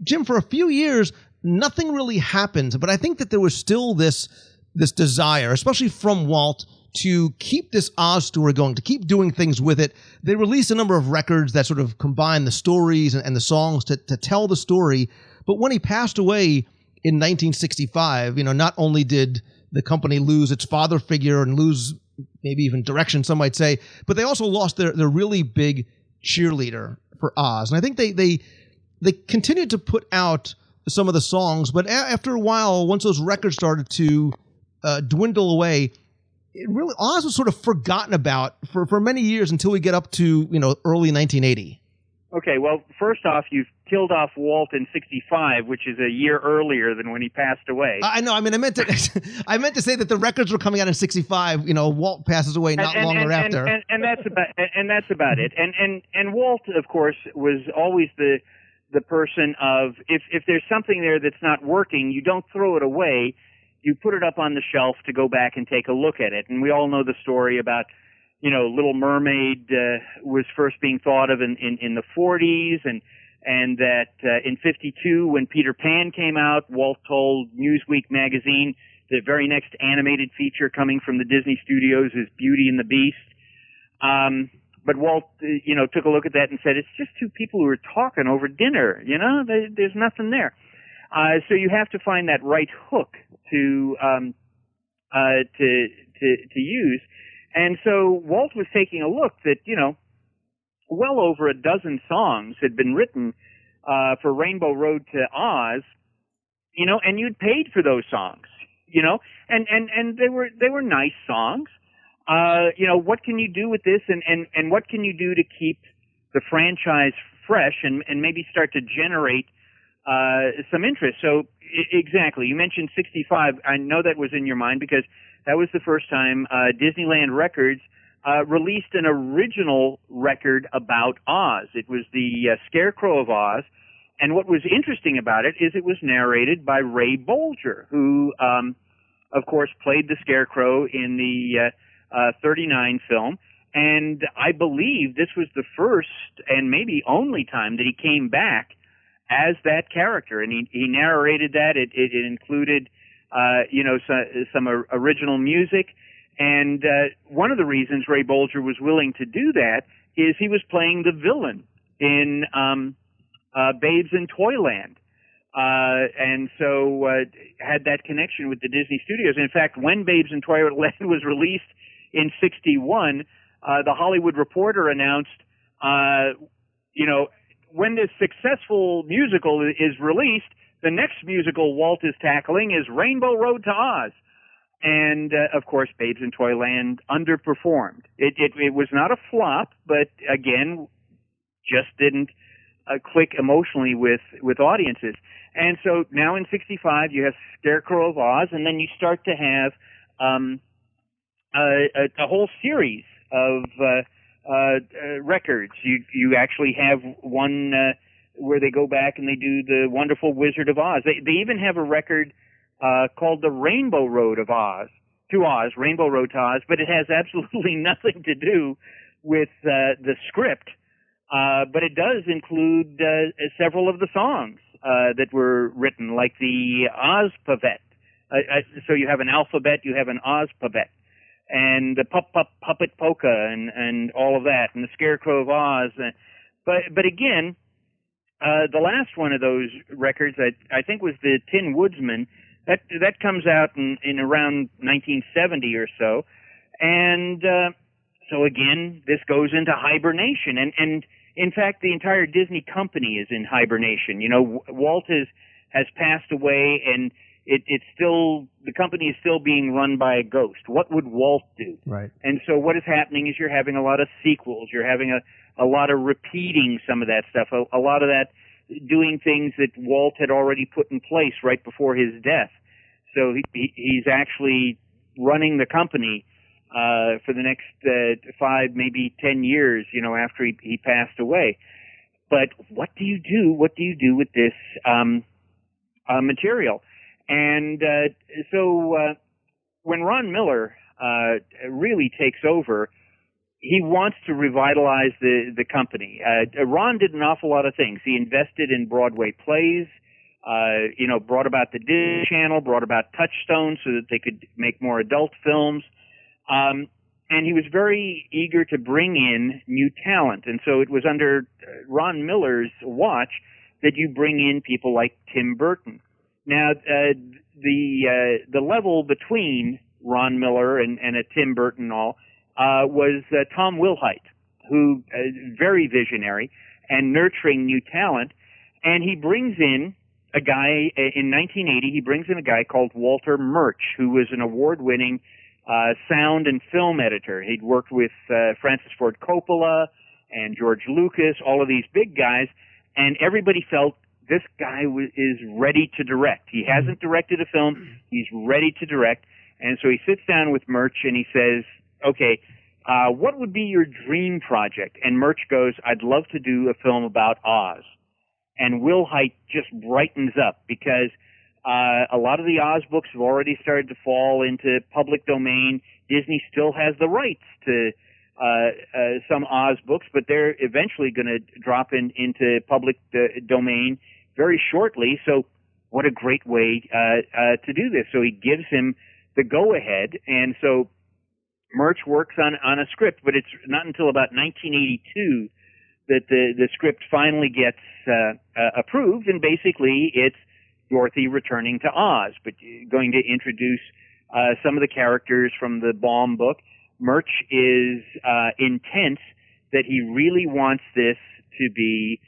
[SPEAKER 7] Jim, for a few years, nothing really happened. But I think that there was still this desire, especially from Walt, to keep this Oz story going, to keep doing things with it. They released a number of records that sort of combine the stories and the songs to tell the story. But when he passed away in 1965, not only did the company lose its father figure and lose maybe even direction, some might say, but they also lost their really big cheerleader for Oz. And I think they continued to put out some of the songs, but after a while, once those records started to dwindle away, Oz was sort of forgotten about for many years until we get up to early 1980.
[SPEAKER 8] Okay, well, first off, you've killed off Walt in '65, which is a year earlier than when he passed away.
[SPEAKER 7] I know. I mean, I meant to say that the records were coming out in '65. Walt passes away not long thereafter,
[SPEAKER 8] and that's about it. And Walt, of course, was always the person of if there's something there that's not working, you don't throw it away. You put it up on the shelf to go back and take a look at it. And we all know the story about, Little Mermaid was first being thought of in the 40s, and that in 52, when Peter Pan came out, Walt told Newsweek magazine the very next animated feature coming from the Disney studios is Beauty and the Beast. But Walt, took a look at that and said, it's just two people who are talking over dinner. There's nothing there. So you have to find that right hook to use. And so Walt was taking a look that, well over a dozen songs had been written for Rainbow Road to Oz, you know, and you'd paid for those songs, you know, and they were nice songs. You know, what can you do with this, and what can you do to keep the franchise fresh and maybe start to generate some interest? So exactly, you mentioned 65. I know that was in your mind because that was the first time Disneyland Records released an original record about Oz. It was the Scarecrow of Oz, and what was interesting about it is it was narrated by Ray Bolger, who, of course, played the Scarecrow in the 39 film. And I believe this was the first and maybe only time that he came back as that character. And he narrated that. It included, you know, some original music. And one of the reasons Ray Bolger was willing to do that is he was playing the villain in Babes in Toyland. And so had that connection with the Disney Studios. In fact, when Babes in Toyland was released in 61, the Hollywood Reporter announced, you know, when this successful musical is released, the next musical Walt is tackling is Rainbow Road to Oz. And, of course, Babes in Toyland underperformed. It was not a flop, but, again, just didn't click emotionally with audiences. And so now in 65, you have Scarecrow of Oz, and then you start to have a whole series of records. You actually have one where they go back and they do the Wonderful Wizard of Oz. They even have a record called the Rainbow Road of Oz, Rainbow Road to Oz, but it has absolutely nothing to do with the script. But it does include several of the songs that were written, like the Ozpavette. So you have an alphabet, you have an Ozpavette, and the Puppet Polka, and all of that, and the Scarecrow of Oz. But again, the last one of those records, I think, was the Tin Woodsman. That comes out in around 1970 or so, and so again, this goes into hibernation, and in fact, the entire Disney company is in hibernation. You know, Walt has passed away, and it's still, the company is still being run by a ghost. What would Walt do?
[SPEAKER 6] Right.
[SPEAKER 8] And so what is happening is you're having a lot of sequels. You're having a lot of repeating some of that stuff, a lot of that doing things that Walt had already put in place right before his death. So he's actually running the company for the next 5, maybe 10 years, you know, after he passed away. But what do you do? What do you do with this material? And so when Ron Miller really takes over, he wants to revitalize the company. Ron did an awful lot of things. He invested in Broadway plays, you know, brought about the Disney Channel, brought about Touchstone so that they could make more adult films. And he was very eager to bring in new talent. And so it was under Ron Miller's watch that you bring in people like Tim Burton. Now, the level between Ron Miller and a Tim Burton was Tom Wilhite, who very visionary and nurturing new talent. And he brings in a guy, in 1980, he brings in a guy called Walter Murch, who was an award-winning sound and film editor. He'd worked with Francis Ford Coppola and George Lucas, all of these big guys, and everybody felt this guy is ready to direct. He hasn't directed a film. He's ready to direct. And so he sits down with Murch and he says, okay, what would be your dream project? And Murch goes, I'd love to do a film about Oz. And Wilhite just brightens up because a lot of the Oz books have already started to fall into public domain. Disney still has the rights to some Oz books, but they're eventually going to drop into public domain very shortly. So what a great way to do this. So he gives him the go-ahead, and so Murch works on a script, but it's not until about 1982 that the script finally gets approved, and basically it's Dorothy returning to Oz, but going to introduce some of the characters from the Baum book. Murch is intense that he really wants this to be,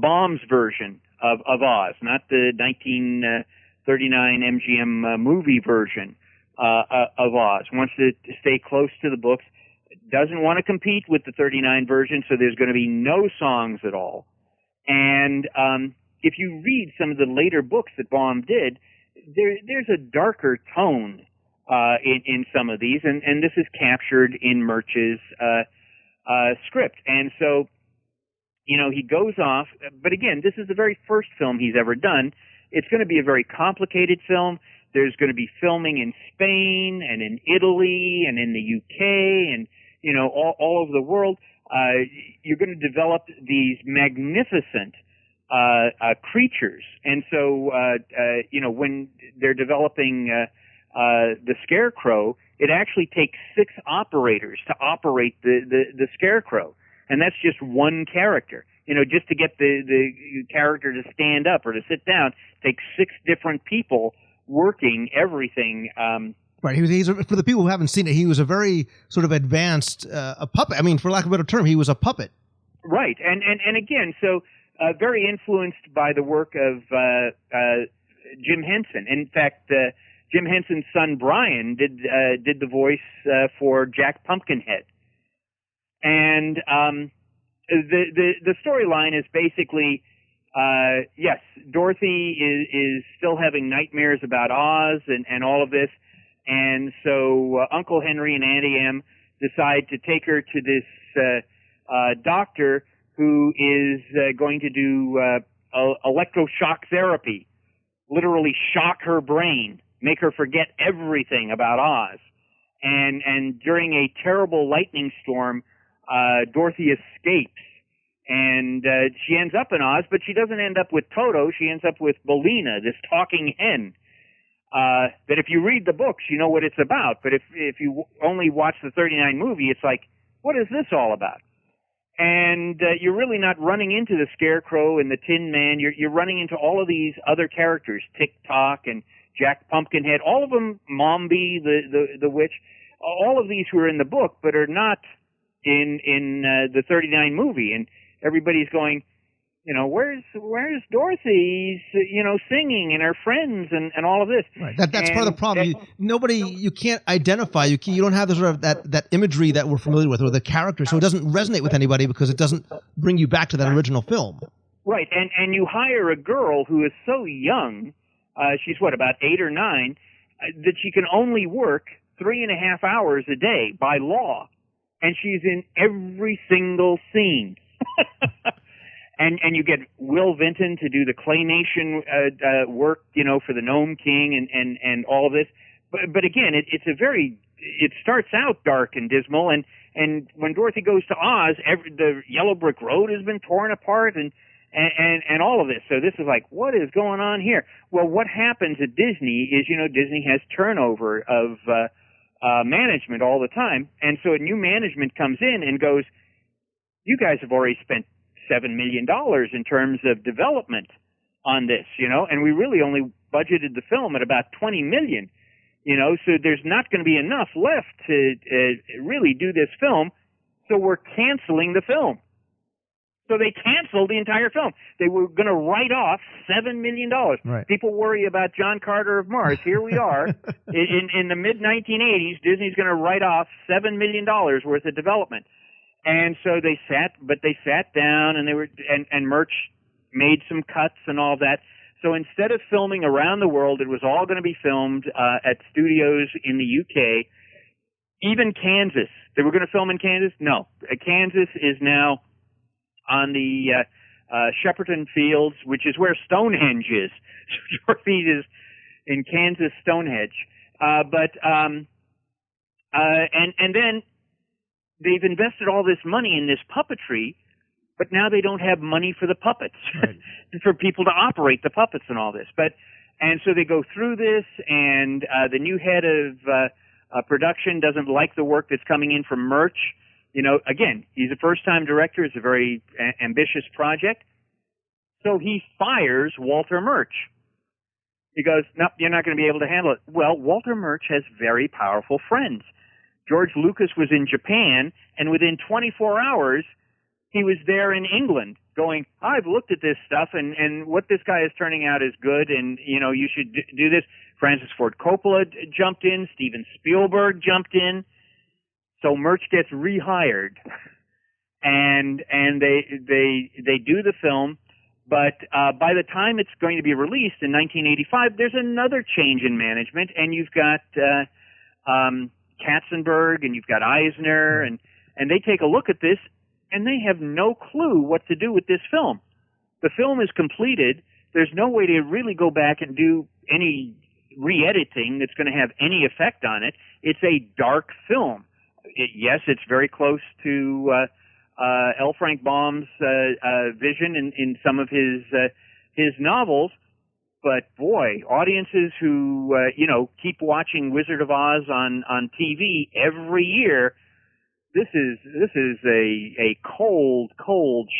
[SPEAKER 8] Baum's version of Oz, not the 1939 MGM movie version of Oz. Wants to stay close to the books. Doesn't want to compete with the 39 version, so there's going to be no songs at all. And if you read some of the later books that Baum did, there's a darker tone in some of these, and this is captured in Murch's script. And so, he goes off, but again, this is the very first film he's ever done. It's going to be a very complicated film. There's going to be filming in Spain and in Italy and in the UK and, all over the world. You're going to develop these magnificent creatures. And so, when they're developing the Scarecrow, it actually takes 6 operators to operate the Scarecrow. And that's just one character. Just to get the character to stand up or to sit down, takes 6 different people working everything.
[SPEAKER 7] Right. For the people who haven't seen it, he was a very sort of advanced a puppet. I mean, for lack of a better term, he was a puppet.
[SPEAKER 8] Right. And again, so very influenced by the work of Jim Henson. In fact, Jim Henson's son Brian did the voice for Jack Pumpkinhead. And the storyline is basically, yes, Dorothy is still having nightmares about Oz and all of this. And so Uncle Henry and Auntie Em decide to take her to this doctor who is going to do electroshock therapy, literally shock her brain, make her forget everything about Oz. And during a terrible lightning storm, Dorothy escapes, and she ends up in Oz, but she doesn't end up with Toto. She ends up with Billina, this talking hen. That if you read the books, you know what it's about. But if you only watch the 39 movie, it's like, what is this all about? And you're really not running into the Scarecrow and the Tin Man. You're running into all of these other characters, Tick-Tock and Jack Pumpkinhead, all of them, Mombi, the witch, all of these who are in the book, but are not in the 39 movie. And everybody's going, where's Dorothy? Singing and her friends and all of this.
[SPEAKER 7] Right. That's part of the problem. You can't identify. You don't have the sort of that imagery that we're familiar with or the character, so it doesn't resonate with anybody because it doesn't bring you back to that original film.
[SPEAKER 8] Right. And you hire a girl who is so young, she's about 8 or 9, that she can only work 3.5 hours a day by law. And she's in every single scene. And you get Will Vinton to do the claymation work, for the Gnome King and all of this. But again, it starts out dark and dismal. And when Dorothy goes to Oz, the Yellow Brick Road has been torn apart and all of this. So this is like, what is going on here? Well, what happens at Disney is, Disney has turnover of management all the time. And so a new management comes in and goes, you guys have already spent $7 million in terms of development on this, and we really only budgeted the film at about $20 million, so there's not going to be enough left to really do this film, so we're canceling the film. So they canceled the entire film. They were going to write off $7 million.
[SPEAKER 7] Right.
[SPEAKER 8] People worry about John Carter of Mars. Here we are in the mid-1980s. Disney's going to write off $7 million worth of development. And so they sat down and and Murch made some cuts and all that. So instead of filming around the world, it was all going to be filmed at studios in the UK, even Kansas. They were going to film in Kansas? No. Kansas is now on the Shepperton Fields, which is where Stonehenge is. So Dorothy is in Kansas Stonehenge. And then they've invested all this money in this puppetry, but now they don't have money for the puppets, right. For people to operate the puppets and all this. And so they go through this, and the new head of production doesn't like the work that's coming in from Murch. Again, he's a first-time director. It's a very ambitious project. So he fires Walter Murch. He goes, no, you're not going to be able to handle it. Well, Walter Murch has very powerful friends. George Lucas was in Japan, and within 24 hours, he was there in England going, I've looked at this stuff, and what this guy is turning out is good, and, you should do this. Francis Ford Coppola jumped in. Steven Spielberg jumped in. So Murch gets rehired, and they do the film. But by the time it's going to be released in 1985, there's another change in management, and you've got Katzenberg and you've got Eisner, and they take a look at this, and they have no clue what to do with this film. The film is completed. There's no way to really go back and do any re-editing that's going to have any effect on it. It's a dark film. Yes, it's very close to L. Frank Baum's vision in some of his novels, but boy, audiences who keep watching Wizard of Oz on TV every year, this is a cold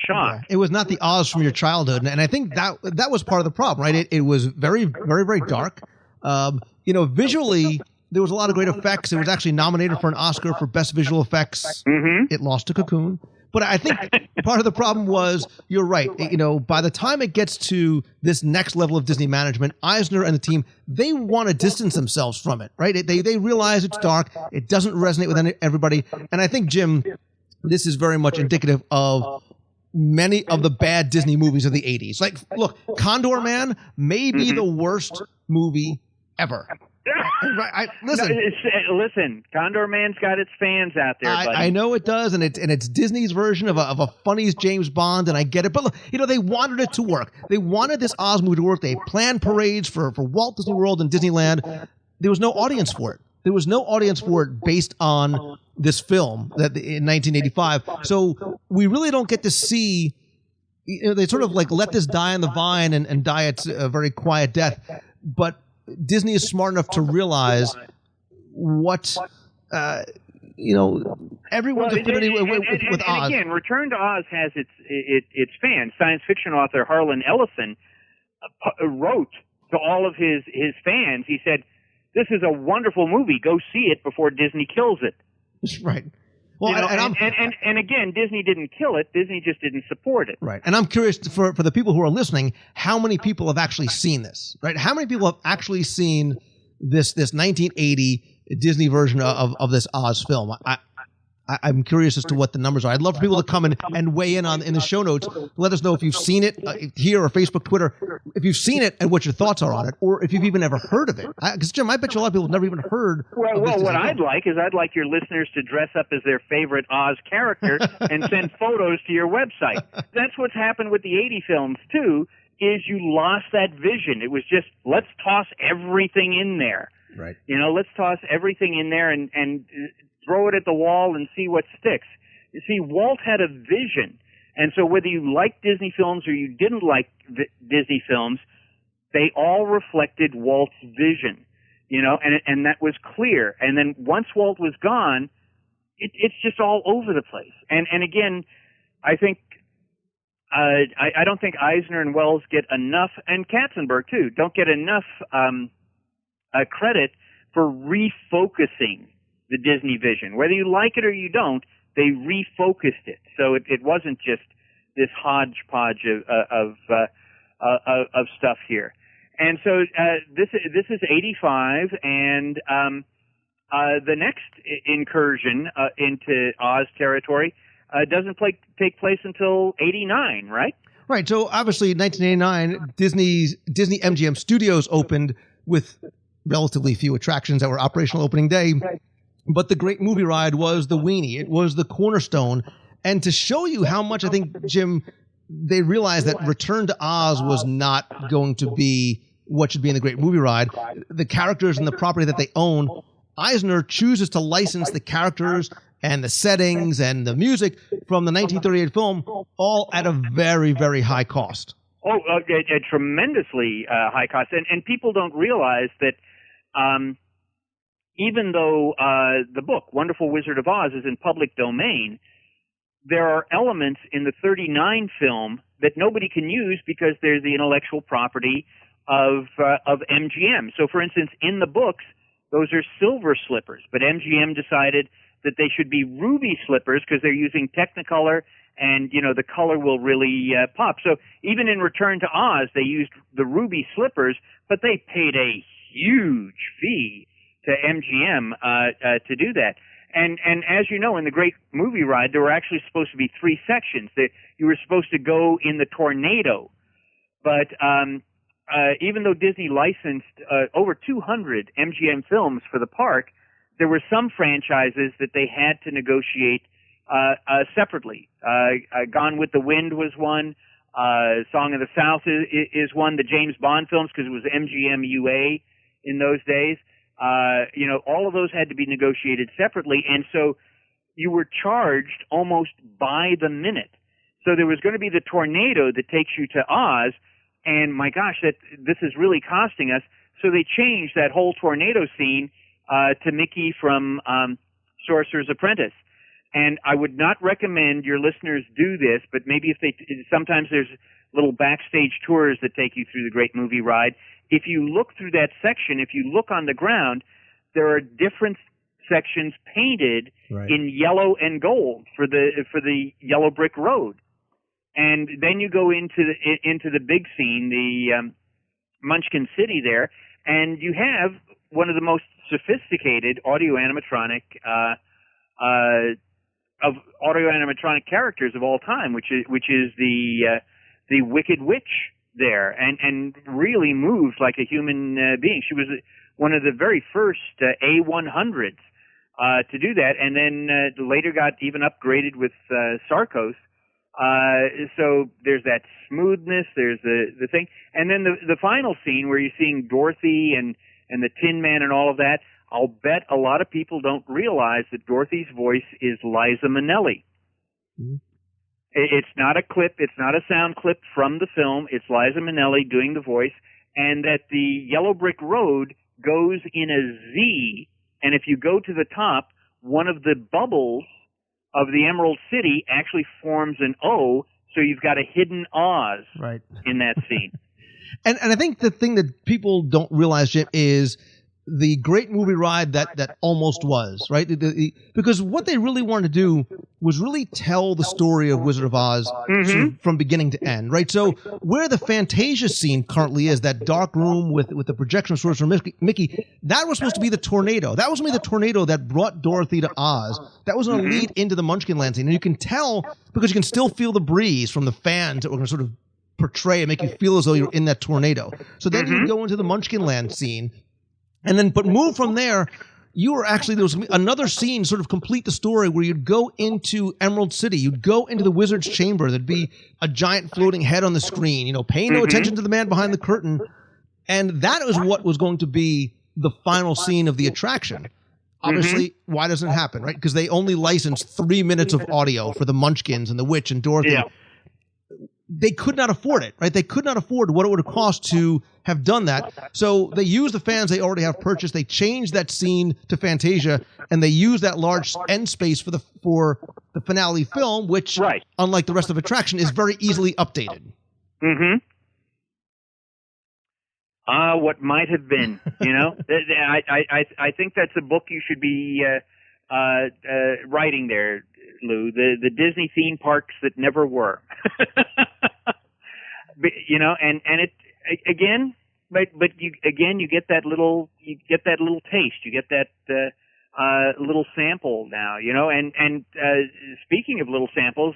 [SPEAKER 8] shock.
[SPEAKER 7] Yeah. It was not the Oz from your childhood, and I think that was part of the problem, right? It was very, very, very dark. Visually, there was a lot of great effects. It was actually nominated for an Oscar for Best Visual Effects.
[SPEAKER 8] Mm-hmm.
[SPEAKER 7] It lost to Cocoon. But I think part of the problem was, you're right, by the time it gets to this next level of Disney management, Eisner and the team, they want to distance themselves from it, right? They realize it's dark. It doesn't resonate with everybody. And I think, Jim, this is very much indicative of many of the bad Disney movies of the 80s. Like, look, Condor Man may be the worst movie ever.
[SPEAKER 8] Listen, Condor Man's got its fans out there, buddy.
[SPEAKER 7] I know it does, and it's Disney's version of a funnies James Bond, and I get it. But look, they wanted it to work. They wanted this Oz movie to work. They planned parades for Walt Disney World and Disneyland. There was no audience for it. There was no audience for it based on this film in 1985. So we really don't get to see. They sort of like let this die on the vine and die its a very quiet death. But Disney is smart enough to realize what, everyone's affinity with Oz.
[SPEAKER 8] And again, Return to Oz has its fans. Science fiction author Harlan Ellison wrote to all of his fans. He said, "This is a wonderful movie. Go see it before Disney kills it."
[SPEAKER 7] Right. Well,
[SPEAKER 8] and again, Disney didn't kill it. Disney just didn't support it.
[SPEAKER 7] Right. And I'm curious, for the people who are listening, how many people have actually seen this? Right. How many people have actually seen this 1980 Disney version of this Oz film? I'm curious as to what the numbers are. I'd love for people to come and weigh in in the show notes. Let us know if you've seen it here or Facebook, Twitter. If you've seen it and what your thoughts are on it, or if you've even ever heard of it. Because Jim, I bet you a lot of people have never even heard.
[SPEAKER 8] Well, what I'd like your listeners to dress up as their favorite Oz character and send photos to your website. That's what's happened with the 80 films too. Is you lost that vision. It was just, let's toss everything in there.
[SPEAKER 7] Right.
[SPEAKER 8] Let's toss everything in there and throw it at the wall and see what sticks. You see, Walt had a vision. And so whether you liked Disney films or you didn't like Disney films, they all reflected Walt's vision, and that was clear. And then once Walt was gone, it's just all over the place. And again, I think, I don't think Eisner and Wells get enough, and Katzenberg too, don't get enough credit for refocusing the Disney vision. Whether you like it or you don't, they refocused it. So it wasn't just this hodgepodge of stuff here. And so this is 85, and the next incursion into Oz territory doesn't take place until 89, right?
[SPEAKER 7] Right. So obviously, in 1989, Disney MGM Studios opened with relatively few attractions that were operational opening day. But the great movie ride was the weenie. It was the cornerstone. And to show you how much, I think, Jim, they realized that Return to Oz was not going to be what should be in the great movie ride. The characters and the property that they own, Eisner chooses to license the characters and the settings and the music from the 1938 film, all at a very, very high cost.
[SPEAKER 8] Oh, a tremendously high cost. And people don't realize that even though the book, Wonderful Wizard of Oz, is in public domain, there are elements in the 39 film that nobody can use because they're the intellectual property of MGM. So, for instance, in the books, those are silver slippers. But MGM decided that they should be ruby slippers because they're using Technicolor, and, you know, the color will really pop. So even in Return to Oz, they used the ruby slippers, but they paid a huge fee to MGM to do that. And as you know, in the Great Movie Ride, there were actually supposed to be 3 sections. You were supposed to go in the tornado. But even though Disney licensed over 200 MGM films for the park, there were some franchises that they had to negotiate separately. Gone with the Wind was one. Song of the South is one. The James Bond films, because it was MGM UA in those days. You know, all of those had to be negotiated separately, and so you were charged almost by the minute. So there was going to be the tornado that takes you to Oz, and my gosh, this is really costing us. So they changed that whole tornado scene to Mickey from Sorcerer's Apprentice. And I would not recommend your listeners do this, but maybe sometimes there's little backstage tours that take you through the Great Movie Ride. If you look through that section, if you look on the ground, there are different sections painted in yellow and gold for the yellow brick road. And then you go into the big scene, the Munchkin City there, and you have one of the most sophisticated audio animatronic characters of all time, which is the Wicked Witch there, and really moves like a human being. She was one of the very first A100s to do that, and then later got even upgraded with Sarcos. So there's that smoothness, there's the thing, and then the final scene where you're seeing Dorothy and the Tin Man and all of that. I'll bet a lot of people don't realize that Dorothy's voice is Liza Minnelli. Mm-hmm. It's not a clip. It's not a sound clip from the film. It's Liza Minnelli doing the voice, and that the Yellow Brick Road goes in a Z, and if you go to the top, one of the bubbles of the Emerald City actually forms an O, so you've got a hidden Oz in that scene.
[SPEAKER 7] And I think the thing that people don't realize, Jim, is the Great Movie Ride that almost was, right? Because what they really wanted to do was really tell the story of Wizard of Oz sort of from beginning to end, right? So where the Fantasia scene currently is, that dark room with the projection source from Mickey, that was supposed to be the tornado. That was going to be the tornado that brought Dorothy to Oz. That was going to lead into the Munchkin Land scene. And you can tell, because you can still feel the breeze from the fans that were going to sort of portray and make you feel as though you're in that tornado. So then you go into the Munchkin Land scene, and then, but move from there, there was another scene sort of complete the story where you'd go into Emerald City. You'd go into the Wizard's Chamber. There'd be a giant floating head on the screen, paying no attention to the man behind the curtain. And that was what was going to be the final scene of the attraction. Obviously, why doesn't it happen, right? Because they only licensed 3 minutes of audio for the Munchkins and the Witch and Dorothy. Yeah. They could not afford it, right? They could not afford what it would have cost to have done that. So they used the fans they already have purchased. They changed that scene to Fantasia, and they used that large end space for the finale film, which, unlike the rest of the attraction, is very easily updated.
[SPEAKER 8] What might have been, I think that's a book you should be writing there, Lou. The Disney theme parks that never were. And it again, but you get that little taste, you get that little sample now, and speaking of little samples,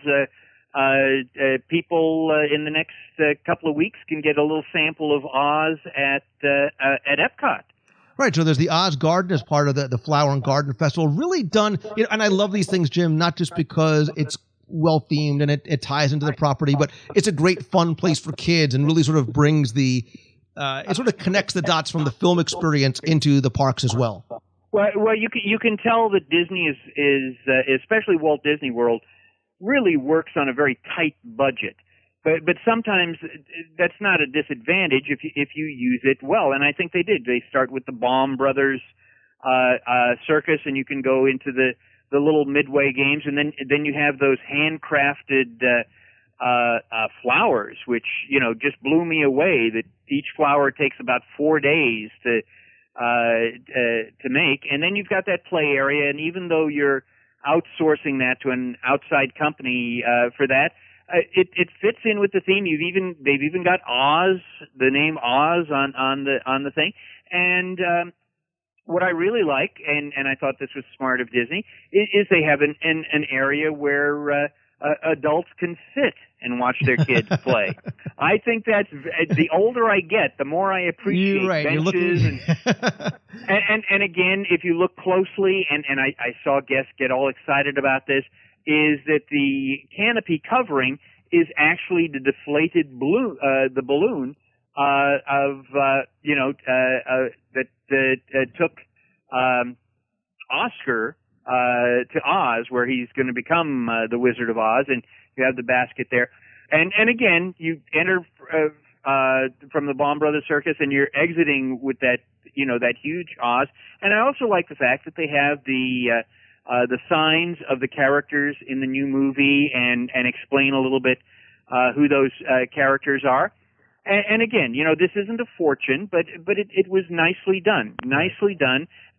[SPEAKER 8] people in the next couple of weeks can get a little sample of Oz at Epcot.
[SPEAKER 7] Right, so there's the Oz Garden as part of the Flower and Garden Festival, really done, and I love these things, Jim, not just because it's well-themed and it ties into the property, but it's a great fun place for kids and really sort of brings it sort of connects the dots from the film experience into the parks as well.
[SPEAKER 8] Well, you can tell that Disney is especially Walt Disney World, really works on a very tight budget. But sometimes that's not a disadvantage if you use it well, and I think they did. They start with the Baum Brothers circus, and you can go into the little midway games, and then you have those handcrafted flowers, which just blew me away. That each flower takes about 4 days to to make. And then you've got that play area, and even though you're outsourcing that to an outside company for that, it fits in with the theme. They've even got Oz, the name Oz on the thing. And what I really like, and I thought this was smart of Disney, is they have an area where adults can sit and watch their kids play. I think that's the older I get, the more I appreciate benches. And again, if you look closely, and I saw guests get all excited about this, is that the canopy covering is actually the deflated balloon, the balloon that took Oscar to Oz, where he's going to become the Wizard of Oz, and you have the basket there. And again, you enter from the Baum Brothers Circus, and you're exiting with that huge Oz. And I also like the fact that they have the signs of the characters in the new movie, and explain a little bit who those characters are. And again, this isn't a fortune, but it was nicely done.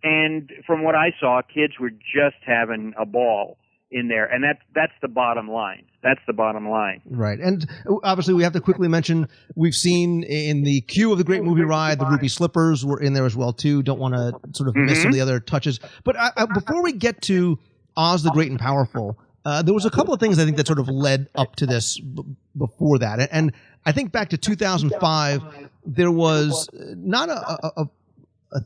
[SPEAKER 8] And from what I saw, kids were just having a ball in there, and that's the bottom line.
[SPEAKER 7] Right. And obviously we have to quickly mention, we've seen in the queue of the Great Movie Ride, the Ruby Slippers were in there as well too. Don't want to sort of miss some of the other touches. But before we get to Oz the Great and Powerful, there was a couple of things I think that sort of led up to this before that. And I think back to 2005, there was not a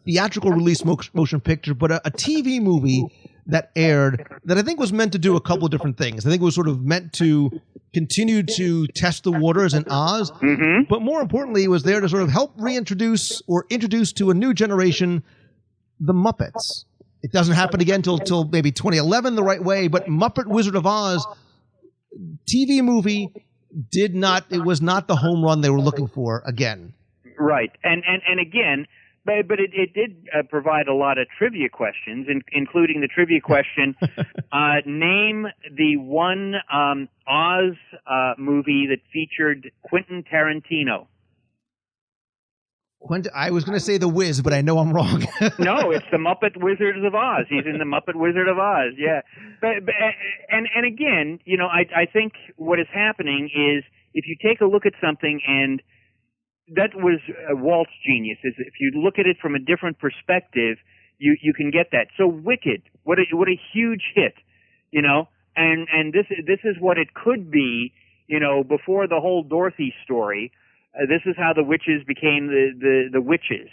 [SPEAKER 7] theatrical release motion picture, but a TV movie that aired that I think was meant to do a couple of different things. I think it was sort of meant to continue to test the waters in Oz, but more importantly, it was there to sort of help reintroduce or introduce to a new generation the Muppets. It doesn't happen again till maybe 2011 the right way, but Muppet Wizard of Oz TV movie it was not the home run they were looking for again.
[SPEAKER 8] Right. And again, but it did provide a lot of trivia questions, including the trivia question, name the one Oz movie that featured Quentin Tarantino.
[SPEAKER 7] I was going to say The Wiz, but I know I'm wrong.
[SPEAKER 8] No, it's the Muppet Wizards of Oz. He's in the Muppet Wizard of Oz, yeah. But again, I think what is happening is if you take a look at something, and that was Walt's genius, is if you look at it from a different perspective, you can get that. So Wicked, what a huge hit, and this is what it could be, before the whole Dorothy story. This is how the witches became the witches,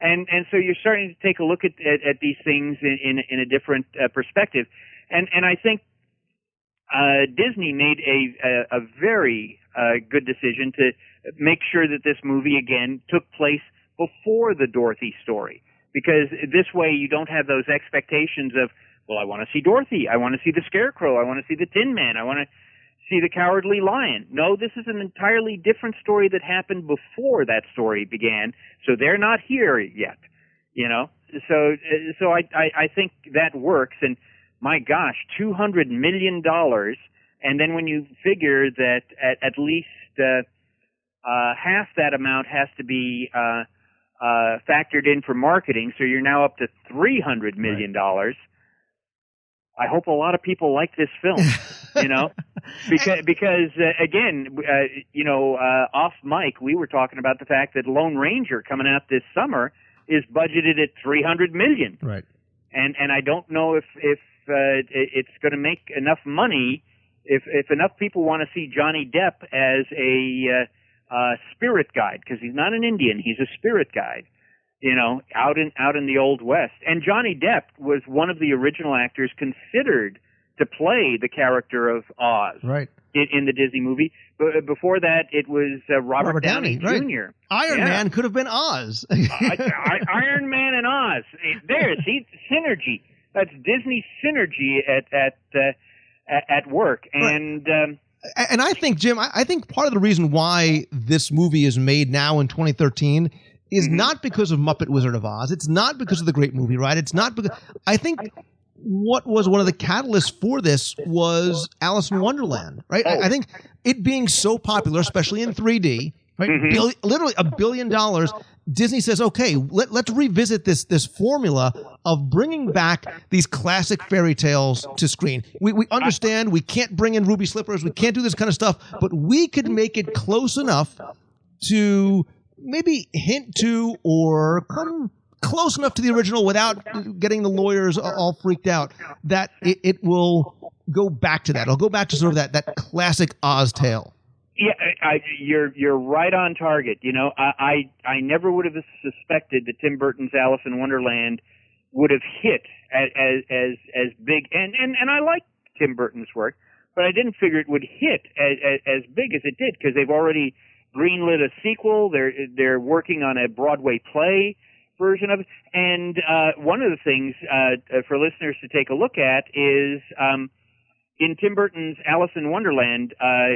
[SPEAKER 8] and so you're starting to take a look at these things in a different perspective, and I think Disney made a very good decision to make sure that this movie again took place before the Dorothy story, because this way you don't have those expectations of, well, I want to see Dorothy, I want to see the Scarecrow, I want to see the Tin Man, I want to see the Cowardly Lion. No, this is an entirely different story that happened before that story began, so they're not here yet, So I think that works, and my gosh, $200 million, and then when you figure that at least half that amount has to be factored in for marketing, so you're now up to $300 million. Right. I hope a lot of people like this film, because again, off mic, we were talking about the fact that Lone Ranger coming out this summer is budgeted at $300 million.
[SPEAKER 7] Right.
[SPEAKER 8] And I don't know if it's going to make enough money, if enough people want to see Johnny Depp as a spirit guide, because he's not an Indian, he's a spirit guide. Out in the Old West. And Johnny Depp was one of the original actors considered to play the character of Oz,
[SPEAKER 7] right,
[SPEAKER 8] in the Disney movie. But before that, it was Robert Downey Jr.
[SPEAKER 7] Right. Iron Man could have been Oz.
[SPEAKER 8] Iron Man and Oz. See, synergy. That's Disney synergy at work. And
[SPEAKER 7] and I think, Jim, I think part of the reason why this movie is made now in 2013 is not because of Muppet Wizard of Oz. It's not because of the Great Movie Ride. It's not because... I think what was one of the catalysts for this was Alice in Wonderland, right? I think it being so popular, especially in 3D, right? Literally $1 billion. Disney says, okay, let's revisit this formula of bringing back these classic fairy tales to screen. We understand we can't bring in ruby slippers, we can't do this kind of stuff, but we could make it close enough to maybe hint to or come close enough to the original without getting the lawyers all freaked out that it will go back to that. It'll go back to sort of that classic Oz tale.
[SPEAKER 8] Yeah, you're right on target. You know, I never would have suspected that Tim Burton's Alice in Wonderland would have hit as big. And I like Tim Burton's work, but I didn't figure it would hit as big as it did, because they've already greenlit a sequel. They're working on a Broadway play version of it. And one of the things for listeners to take a look at is in Tim Burton's Alice in Wonderland,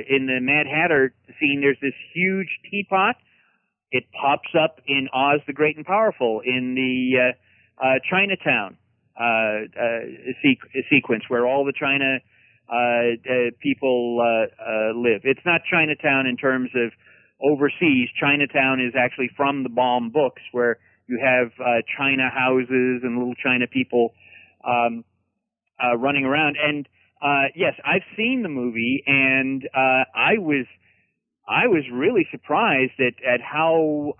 [SPEAKER 8] in the Mad Hatter scene, there's this huge teapot. It pops up in Oz the Great and Powerful in the Chinatown sequence where all the China people live. It's not Chinatown in terms of overseas. Chinatown is actually from the Baum books, where you have China houses and little China people running around. And yes, I've seen the movie, and I was really surprised at how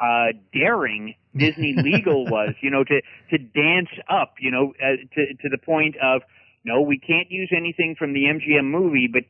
[SPEAKER 8] daring Disney Legal was, you know, to dance up, you know, to the point of, no, we can't use anything from the MGM movie, but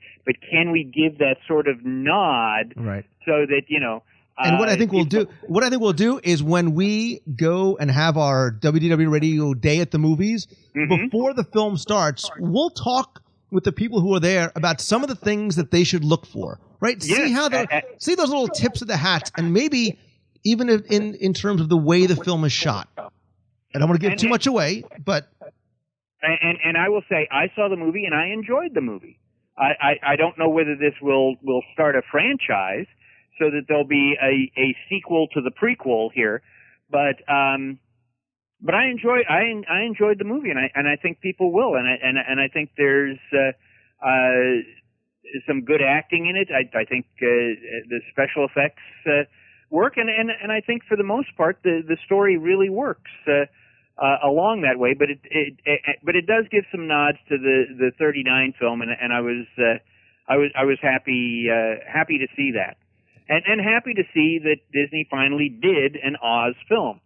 [SPEAKER 8] can we give that sort of nod,
[SPEAKER 7] right,
[SPEAKER 8] so that, you know.
[SPEAKER 7] And what I think we'll do is when we go and have our WDW Radio Day at the movies, before the film starts, we'll talk with the people who are there about some of the things that they should look for, right?
[SPEAKER 8] Yes.
[SPEAKER 7] See those little tips of the hats, and maybe even in terms of the way the film is shot. I don't want to give too much away, but
[SPEAKER 8] and I will say I saw the movie and I enjoyed the movie. I don't know whether this will start a franchise so that there'll be a sequel to the prequel here, but I enjoyed the movie, and I think people will, and I think there's some good acting in it. I think the special effects work, and I think for the most part the story really works along that way. But it does give some nods to the 39 film, and I was happy to see that, and happy to see that Disney finally did an Oz film.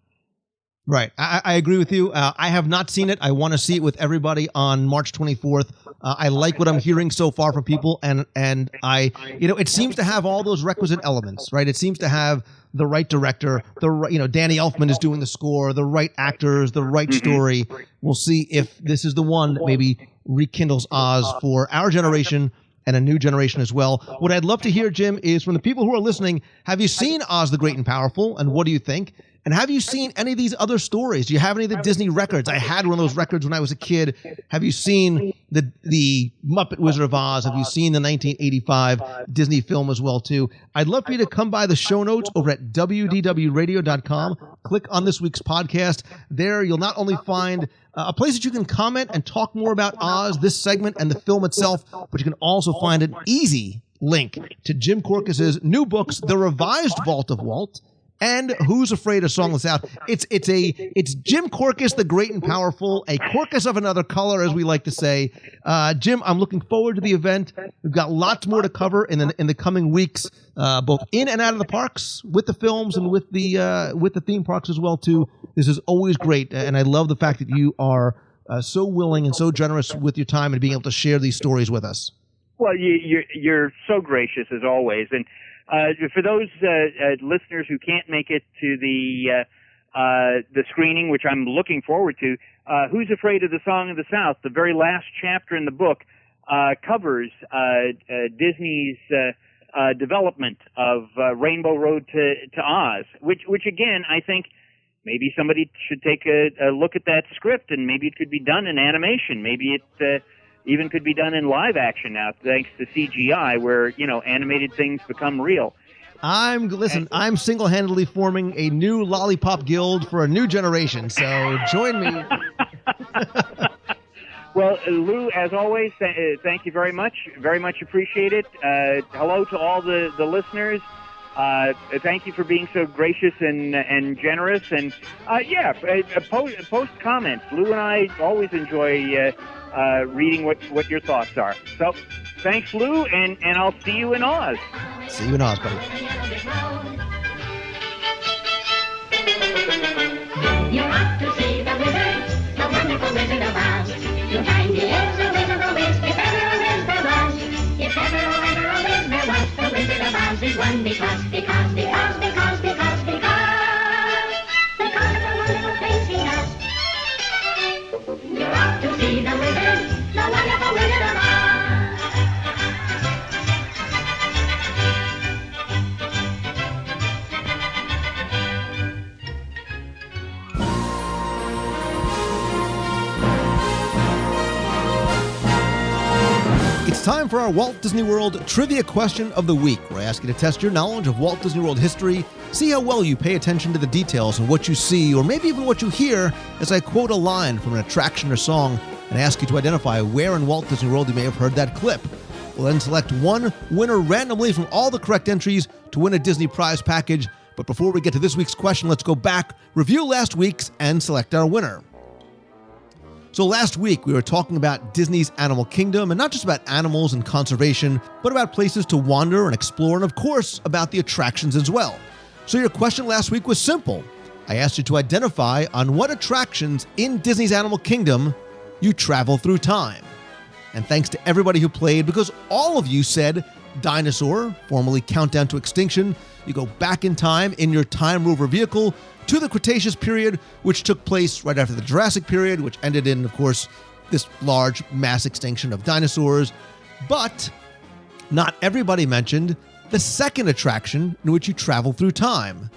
[SPEAKER 7] Right. I agree with you. I have not seen it. I want to see it with everybody on March 24th. I like what I'm hearing so far from people, and it seems to have all those requisite elements, right? It seems to have the right director, Danny Elfman is doing the score, the right actors, the right story. We'll see if this is the one that maybe rekindles Oz for our generation and a new generation as well. What I'd love to hear, Jim, is from the people who are listening, have you seen Oz the Great and Powerful, and what do you think? And have you seen any of these other stories? Do you have any of the Disney records? I had one of those records when I was a kid. Have you seen the Muppet Wizard of Oz? Have you seen the 1985 Disney film as well, too? I'd love for you to come by the show notes over at WDWradio.com. Click on this week's podcast. There you'll not only find a place that you can comment and talk more about Oz, this segment, and the film itself, but you can also find an easy link to Jim Korkis's new books, The Revised Vault of Walt, and Who's Afraid of Songless Out. It's Jim Korkis, the Great and Powerful, a Korkis of another color, as we like to say. Jim, I'm looking forward to the event. We've got lots more to cover in the coming weeks, both in and out of the parks, with the films and with the theme parks as well too. This is always great, and I love the fact that you are so willing and so generous with your time and being able to share these stories with us.
[SPEAKER 8] Well, you're so gracious as always, and. For those listeners who can't make it to the screening, which I'm looking forward to, Who's Afraid of the Song of the South? The very last chapter in the book covers Disney's development of Rainbow Road to Oz, which again, I think maybe somebody should take a look at that script, and maybe it could be done in animation. Maybe it even could be done in live action now, thanks to CGI, where, animated things become real.
[SPEAKER 7] I'm single-handedly forming a new lollipop guild for a new generation, so join me.
[SPEAKER 8] Well, Lou, as always, thank you very much. Very much appreciate it. Hello to all the listeners. Thank you for being so gracious and generous. And post comments. Lou and I always enjoy reading what your thoughts are. So thanks, Lou, and I'll see you in Oz.
[SPEAKER 7] See you in Oz, buddy.
[SPEAKER 6] You're off to see the wizard, the wonderful Wizard of Oz. You'll find he is a wizard of Wiz, if ever a Wiz there was. If ever a Wiz there was, the Wizard of Oz is one because of the wonderful things he does. You're off to see the wizard, the wonderful Wizard of Oz.
[SPEAKER 7] It's time for our Walt Disney World Trivia Question of the Week, where I ask you to test your knowledge of Walt Disney World history, see how well you pay attention to the details of what you see, or maybe even what you hear as I quote a line from an attraction or song, and I ask you to identify where in Walt Disney World you may have heard that clip. We'll then select one winner randomly from all the correct entries to win a Disney prize package. But before we get to this week's question, let's go back, review last week's, and select our winner. So last week, we were talking about Disney's Animal Kingdom, and not just about animals and conservation, but about places to wander and explore, and of course, about the attractions as well. So your question last week was simple. I asked you to identify on what attractions in Disney's Animal Kingdom you travel through time. And thanks to everybody who played, because all of you said dinosaur, formerly Countdown to Extinction. You go back in time in your Time Rover vehicle to the Cretaceous period, which took place right after the Jurassic period, which ended in, of course, this large mass extinction of dinosaurs. But not everybody mentioned the second attraction in which you travel through time.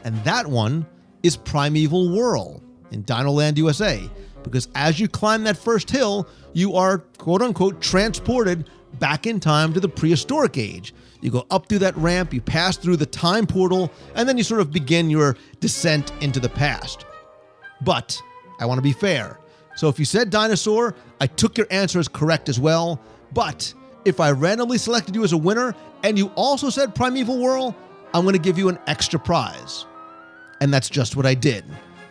[SPEAKER 7] And that one is Primeval Whirl in Dinoland, USA. Because as you climb that first hill, you are, quote-unquote, transported back in time to the prehistoric age. You go up through that ramp, you pass through the time portal, and then you sort of begin your descent into the past. But I want to be fair. So if you said dinosaur, I took your answer as correct as well. But if I randomly selected you as a winner and you also said Primeval Whirl, I'm going to give you an extra prize. And that's just what I did.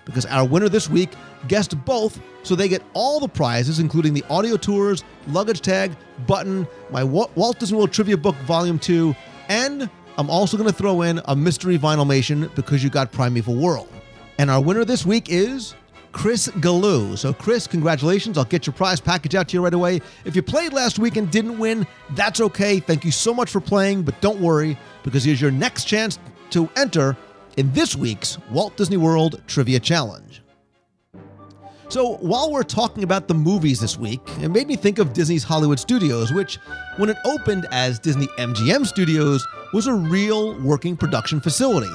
[SPEAKER 7] Because our winner this week guessed both, so they get all the prizes, including the audio tours, luggage tag, button, my Walt Disney World Trivia Book Volume 2, and I'm also going to throw in a mystery vinylmation because you got Primeval Whirl. And our winner this week is Chris Galoo. So Chris, congratulations. I'll get your prize package out to you right away. If you played last week and didn't win, that's okay. Thank you so much for playing, but don't worry, because here's your next chance to enter in this week's Walt Disney World Trivia Challenge. So while we're talking about the movies this week, it made me think of Disney's Hollywood Studios, which, when it opened as Disney MGM Studios, was a real working production facility.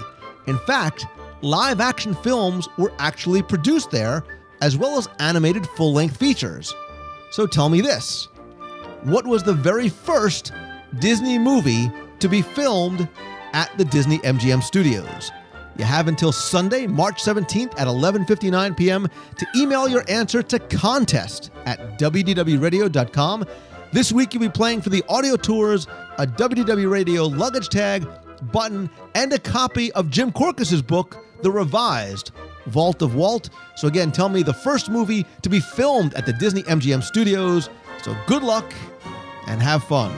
[SPEAKER 7] In fact, live-action films were actually produced there, as well as animated full-length features. So tell me this. What was the very first Disney movie to be filmed at the Disney MGM Studios? You have until Sunday, March 17th at 11:59 p.m. to email your answer to contest@wdwradio.com. This week you'll be playing for the audio tours, a WDW Radio luggage tag, button, and a copy of Jim Korkis's book, The Revised Vault of Walt. So again, tell me the first movie to be filmed at the Disney MGM Studios. So good luck and have fun.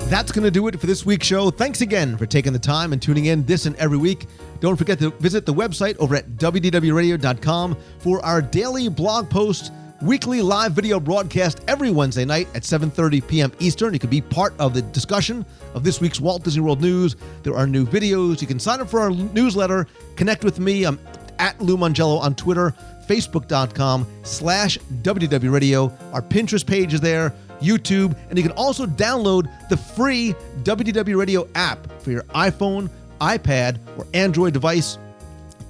[SPEAKER 7] That's going to do it for this week's show. Thanks again for taking the time and tuning in this and every week. Don't forget to visit the website over at WDWRadio.com for our daily blog post, weekly live video broadcast every Wednesday night at 7:30 p.m. Eastern. You can be part of the discussion of this week's Walt Disney World news. There are new videos. You can sign up for our newsletter. Connect with me. I'm at Lou Mongello on Twitter, Facebook.com/WDWRadio. Our Pinterest page is there, YouTube, and you can also download the free WDW Radio app for your iPhone, iPad, or Android device.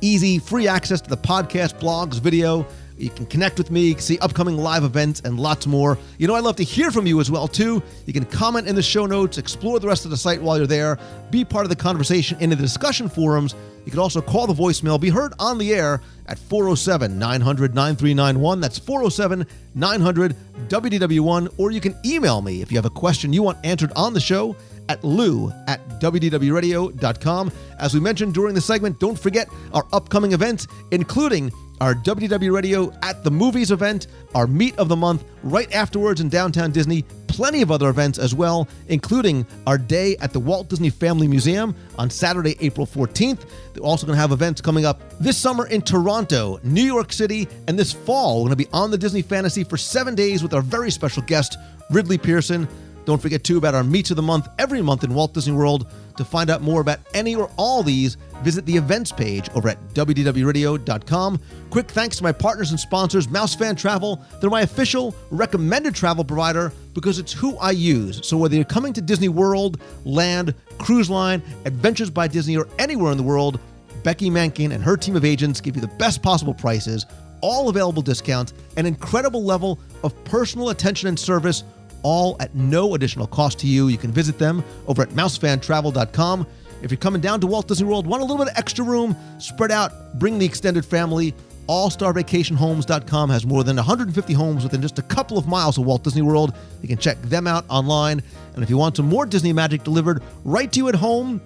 [SPEAKER 7] Easy, free access to the podcast, blogs, video. You can connect with me, see upcoming live events, and lots more. You know, I'd love to hear from you as well, too. You can comment in the show notes, explore the rest of the site while you're there, be part of the conversation in the discussion forums. You can also call the voicemail, be heard on the air at 407-900-9391. That's 407-900-WDW1. Or you can email me if you have a question you want answered on the show at lou@wdwradio.com. As we mentioned during the segment, don't forget our upcoming events, including our WDW Radio at the Movies event, our Meet of the Month right afterwards in downtown Disney, plenty of other events as well, including our day at the Walt Disney Family Museum on Saturday, April 14th. They're also going to have events coming up this summer in Toronto, New York City, and this fall we're going to be on the Disney Fantasy for 7 days with our very special guest, Ridley Pearson. Don't forget, too, about our Meets of the Month every month in Walt Disney World. To find out more about any or all these, visit the events page over at WDWRadio.com. Quick thanks to my partners and sponsors, Mousefan Travel. They're my official recommended travel provider because it's who I use. So whether you're coming to Disney World, Land, Cruise Line, Adventures by Disney, or anywhere in the world, Becky Mankin and her team of agents give you the best possible prices, all available discounts, an incredible level of personal attention and service, all at no additional cost to you. You can visit them over at mousefantravel.com. If you're coming down to Walt Disney World, want a little bit of extra room, spread out, bring the extended family, allstarvacationhomes.com has more than 150 homes within just a couple of miles of Walt Disney World. You can check them out online. And if you want some more Disney magic delivered right to you at home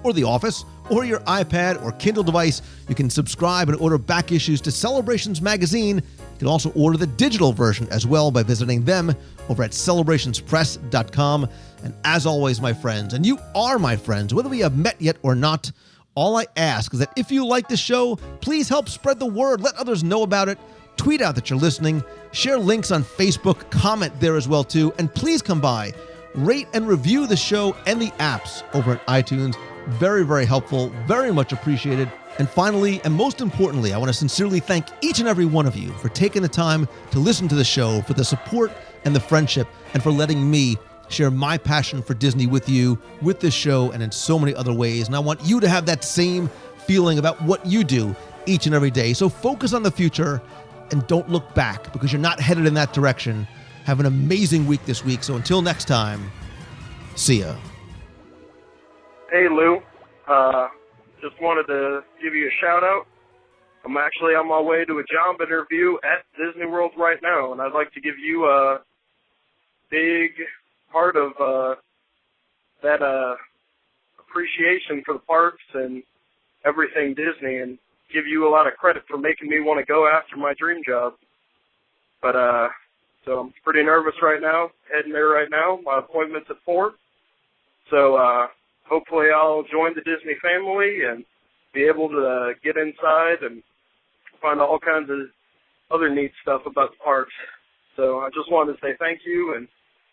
[SPEAKER 7] or the office or your iPad or Kindle device, you can subscribe and order back issues to Celebrations Magazine. You can also order the digital version as well by visiting them over at celebrationspress.com. And as always, my friends, and you are my friends, whether we have met yet or not, all I ask is that if you like the show, please help spread the word. Let others know about it. Tweet out that you're listening. Share links on Facebook. Comment there as well, too. And please come by, rate and review the show and the apps over at iTunes. Very, very helpful. Very much appreciated. And finally, and most importantly, I want to sincerely thank each and every one of you for taking the time to listen to the show, for the support and the friendship, and for letting me share my passion for Disney with you, with this show, and in so many other ways. And I want you to have that same feeling about what you do each and every day. So focus on the future and don't look back, because you're not headed in that direction. Have an amazing week this week. So until next time, see ya.
[SPEAKER 9] Hey, Lou. Just wanted to give you a shout-out. I'm actually on my way to a job interview at Disney World right now, and I'd like to give you a big part of that appreciation for the parks and everything Disney, and give you a lot of credit for making me want to go after my dream job. But so I'm pretty nervous right now, heading there right now. My appointment's at 4. So hopefully I'll join the Disney family and be able to get inside and find all kinds of other neat stuff about the parks. So I just wanted to say thank you, and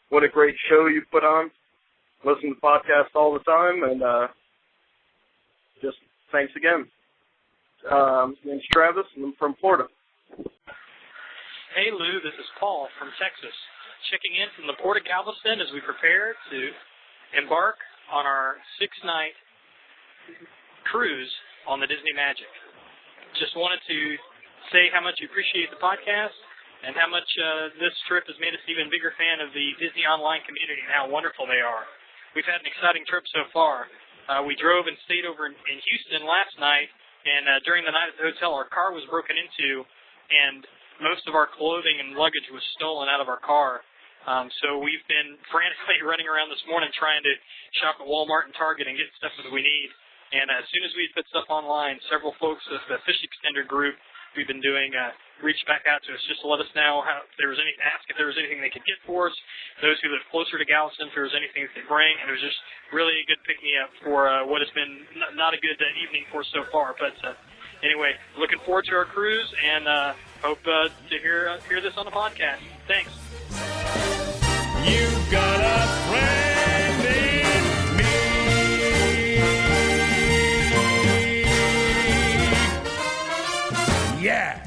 [SPEAKER 9] what a great show you put on. Listen to podcasts all the time, and just thanks again. My name's Travis, and I'm from Florida.
[SPEAKER 10] Hey, Lou, this is Paul from Texas, checking in from the Port of Galveston as we prepare to embark on our 6-night cruise on the Disney Magic. Just wanted to say how much we appreciate the podcast and how much this trip has made us an even bigger fan of the Disney online community and how wonderful they are. We've had an exciting trip so far. We drove and stayed over in Houston last night, and during the night at the hotel, our car was broken into, and most of our clothing and luggage was stolen out of our car. So we've been frantically running around this morning trying to shop at Walmart and Target and get stuff that we need. And as soon as we put stuff online, several folks of the Fish Extender group we've been doing reached back out to us just to let us know ask if there was anything they could get for us. Those who live closer to Galveston, if there was anything they could bring. And it was just really a good pick-me-up for what has been not a good evening for us so far. But anyway, looking forward to our cruise, and hope to hear this on the podcast. Thanks.
[SPEAKER 1] You've got a friend in me. Yeah.